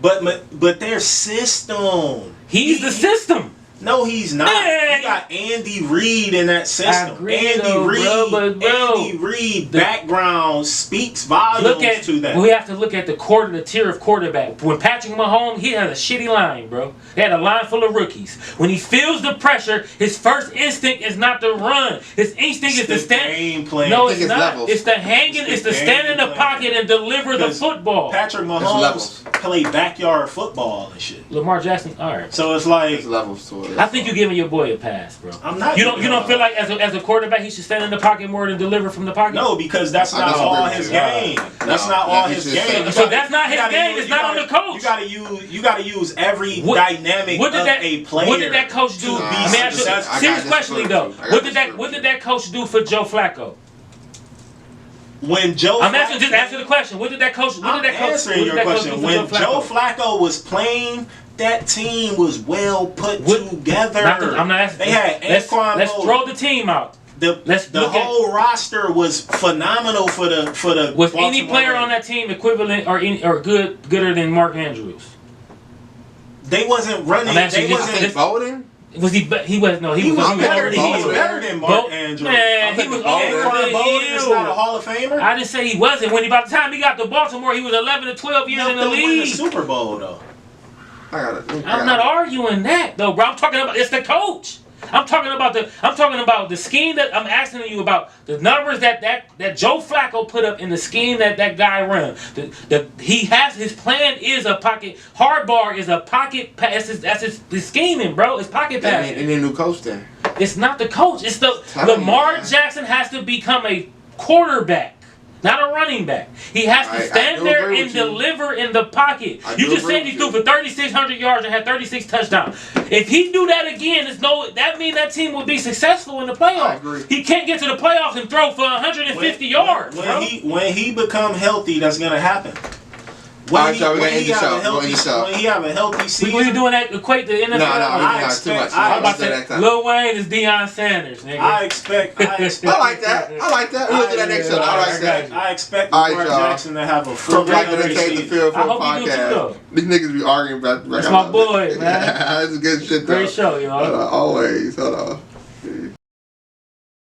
But their system. He's the system. No, he's not. You got Andy Reid in that system. Andy Reid background speaks volumes to that. We have to look at the tier of quarterback. When Patrick Mahomes, he had a shitty line, bro. He had a line full of rookies. When he feels the pressure, his first instinct is not to run. His instinct is to stand. Game plan. No, it's not. Levels. It's the hanging. It's to stand in the pocket and deliver the football. Patrick Mahomes played backyard football and shit. Lamar Jackson, all right. So it's like there's levels to it. I think you're giving your boy a pass, bro. I'm not. You don't feel like as a quarterback he should stand in the pocket more than deliver from the pocket? No, because that's not all his game. That's not all his game. So that's not his game. It's not on the coach. You got to use every dynamic of a player. What did that coach do? Serious question though. What did that coach do for Joe Flacco? When Joe, just answer the question. What did that coach? Answering your question. When Joe Flacco was playing, that team was well put together. I'm not asking. They had Anquan. Let's throw the team out. The whole roster was phenomenal for the. Was any player on that team equivalent or gooder than Mark Andrews? They wasn't running. They wasn't voting. Was he? He was no. He was better than Mark Andrews. Man, he was over Bowden is not a Hall of Famer. I didn't say he wasn't. By the time he got to Baltimore, he was 11 to 12 years in the league. Win the Super Bowl though. I'm not arguing that though, bro. I'm talking about it's the coach. I'm talking about the scheme that I'm asking you about. The numbers that Joe Flacco put up in the scheme that guy ran. He has his plan is a pocket. Hardball is a pocket pass. That's his scheming, bro. It's pocket passing. And a new coach then. It's not the coach. It's the Lamar Jackson has to become a quarterback. Not a running back. He has to stand there and deliver in the pocket. You just said he threw for 3,600 yards and had 36 touchdowns. If he do that again, that means that team will be successful in the playoffs. I agree. He can't get to the playoffs and throw for 150 yards. When he become healthy, that's gonna happen. When he have a healthy season. We doing that equate the NFL. No, not too much. I'm about to say Lil Wayne is Deion Sanders, nigga. I expect. I like that. We'll do that next show. I expect Lamar Jackson to have a full regular season. I hope you do too, though. These niggas be arguing about. That's my boy, man. That's good shit, though. Great show, y'all. Always. Hold on.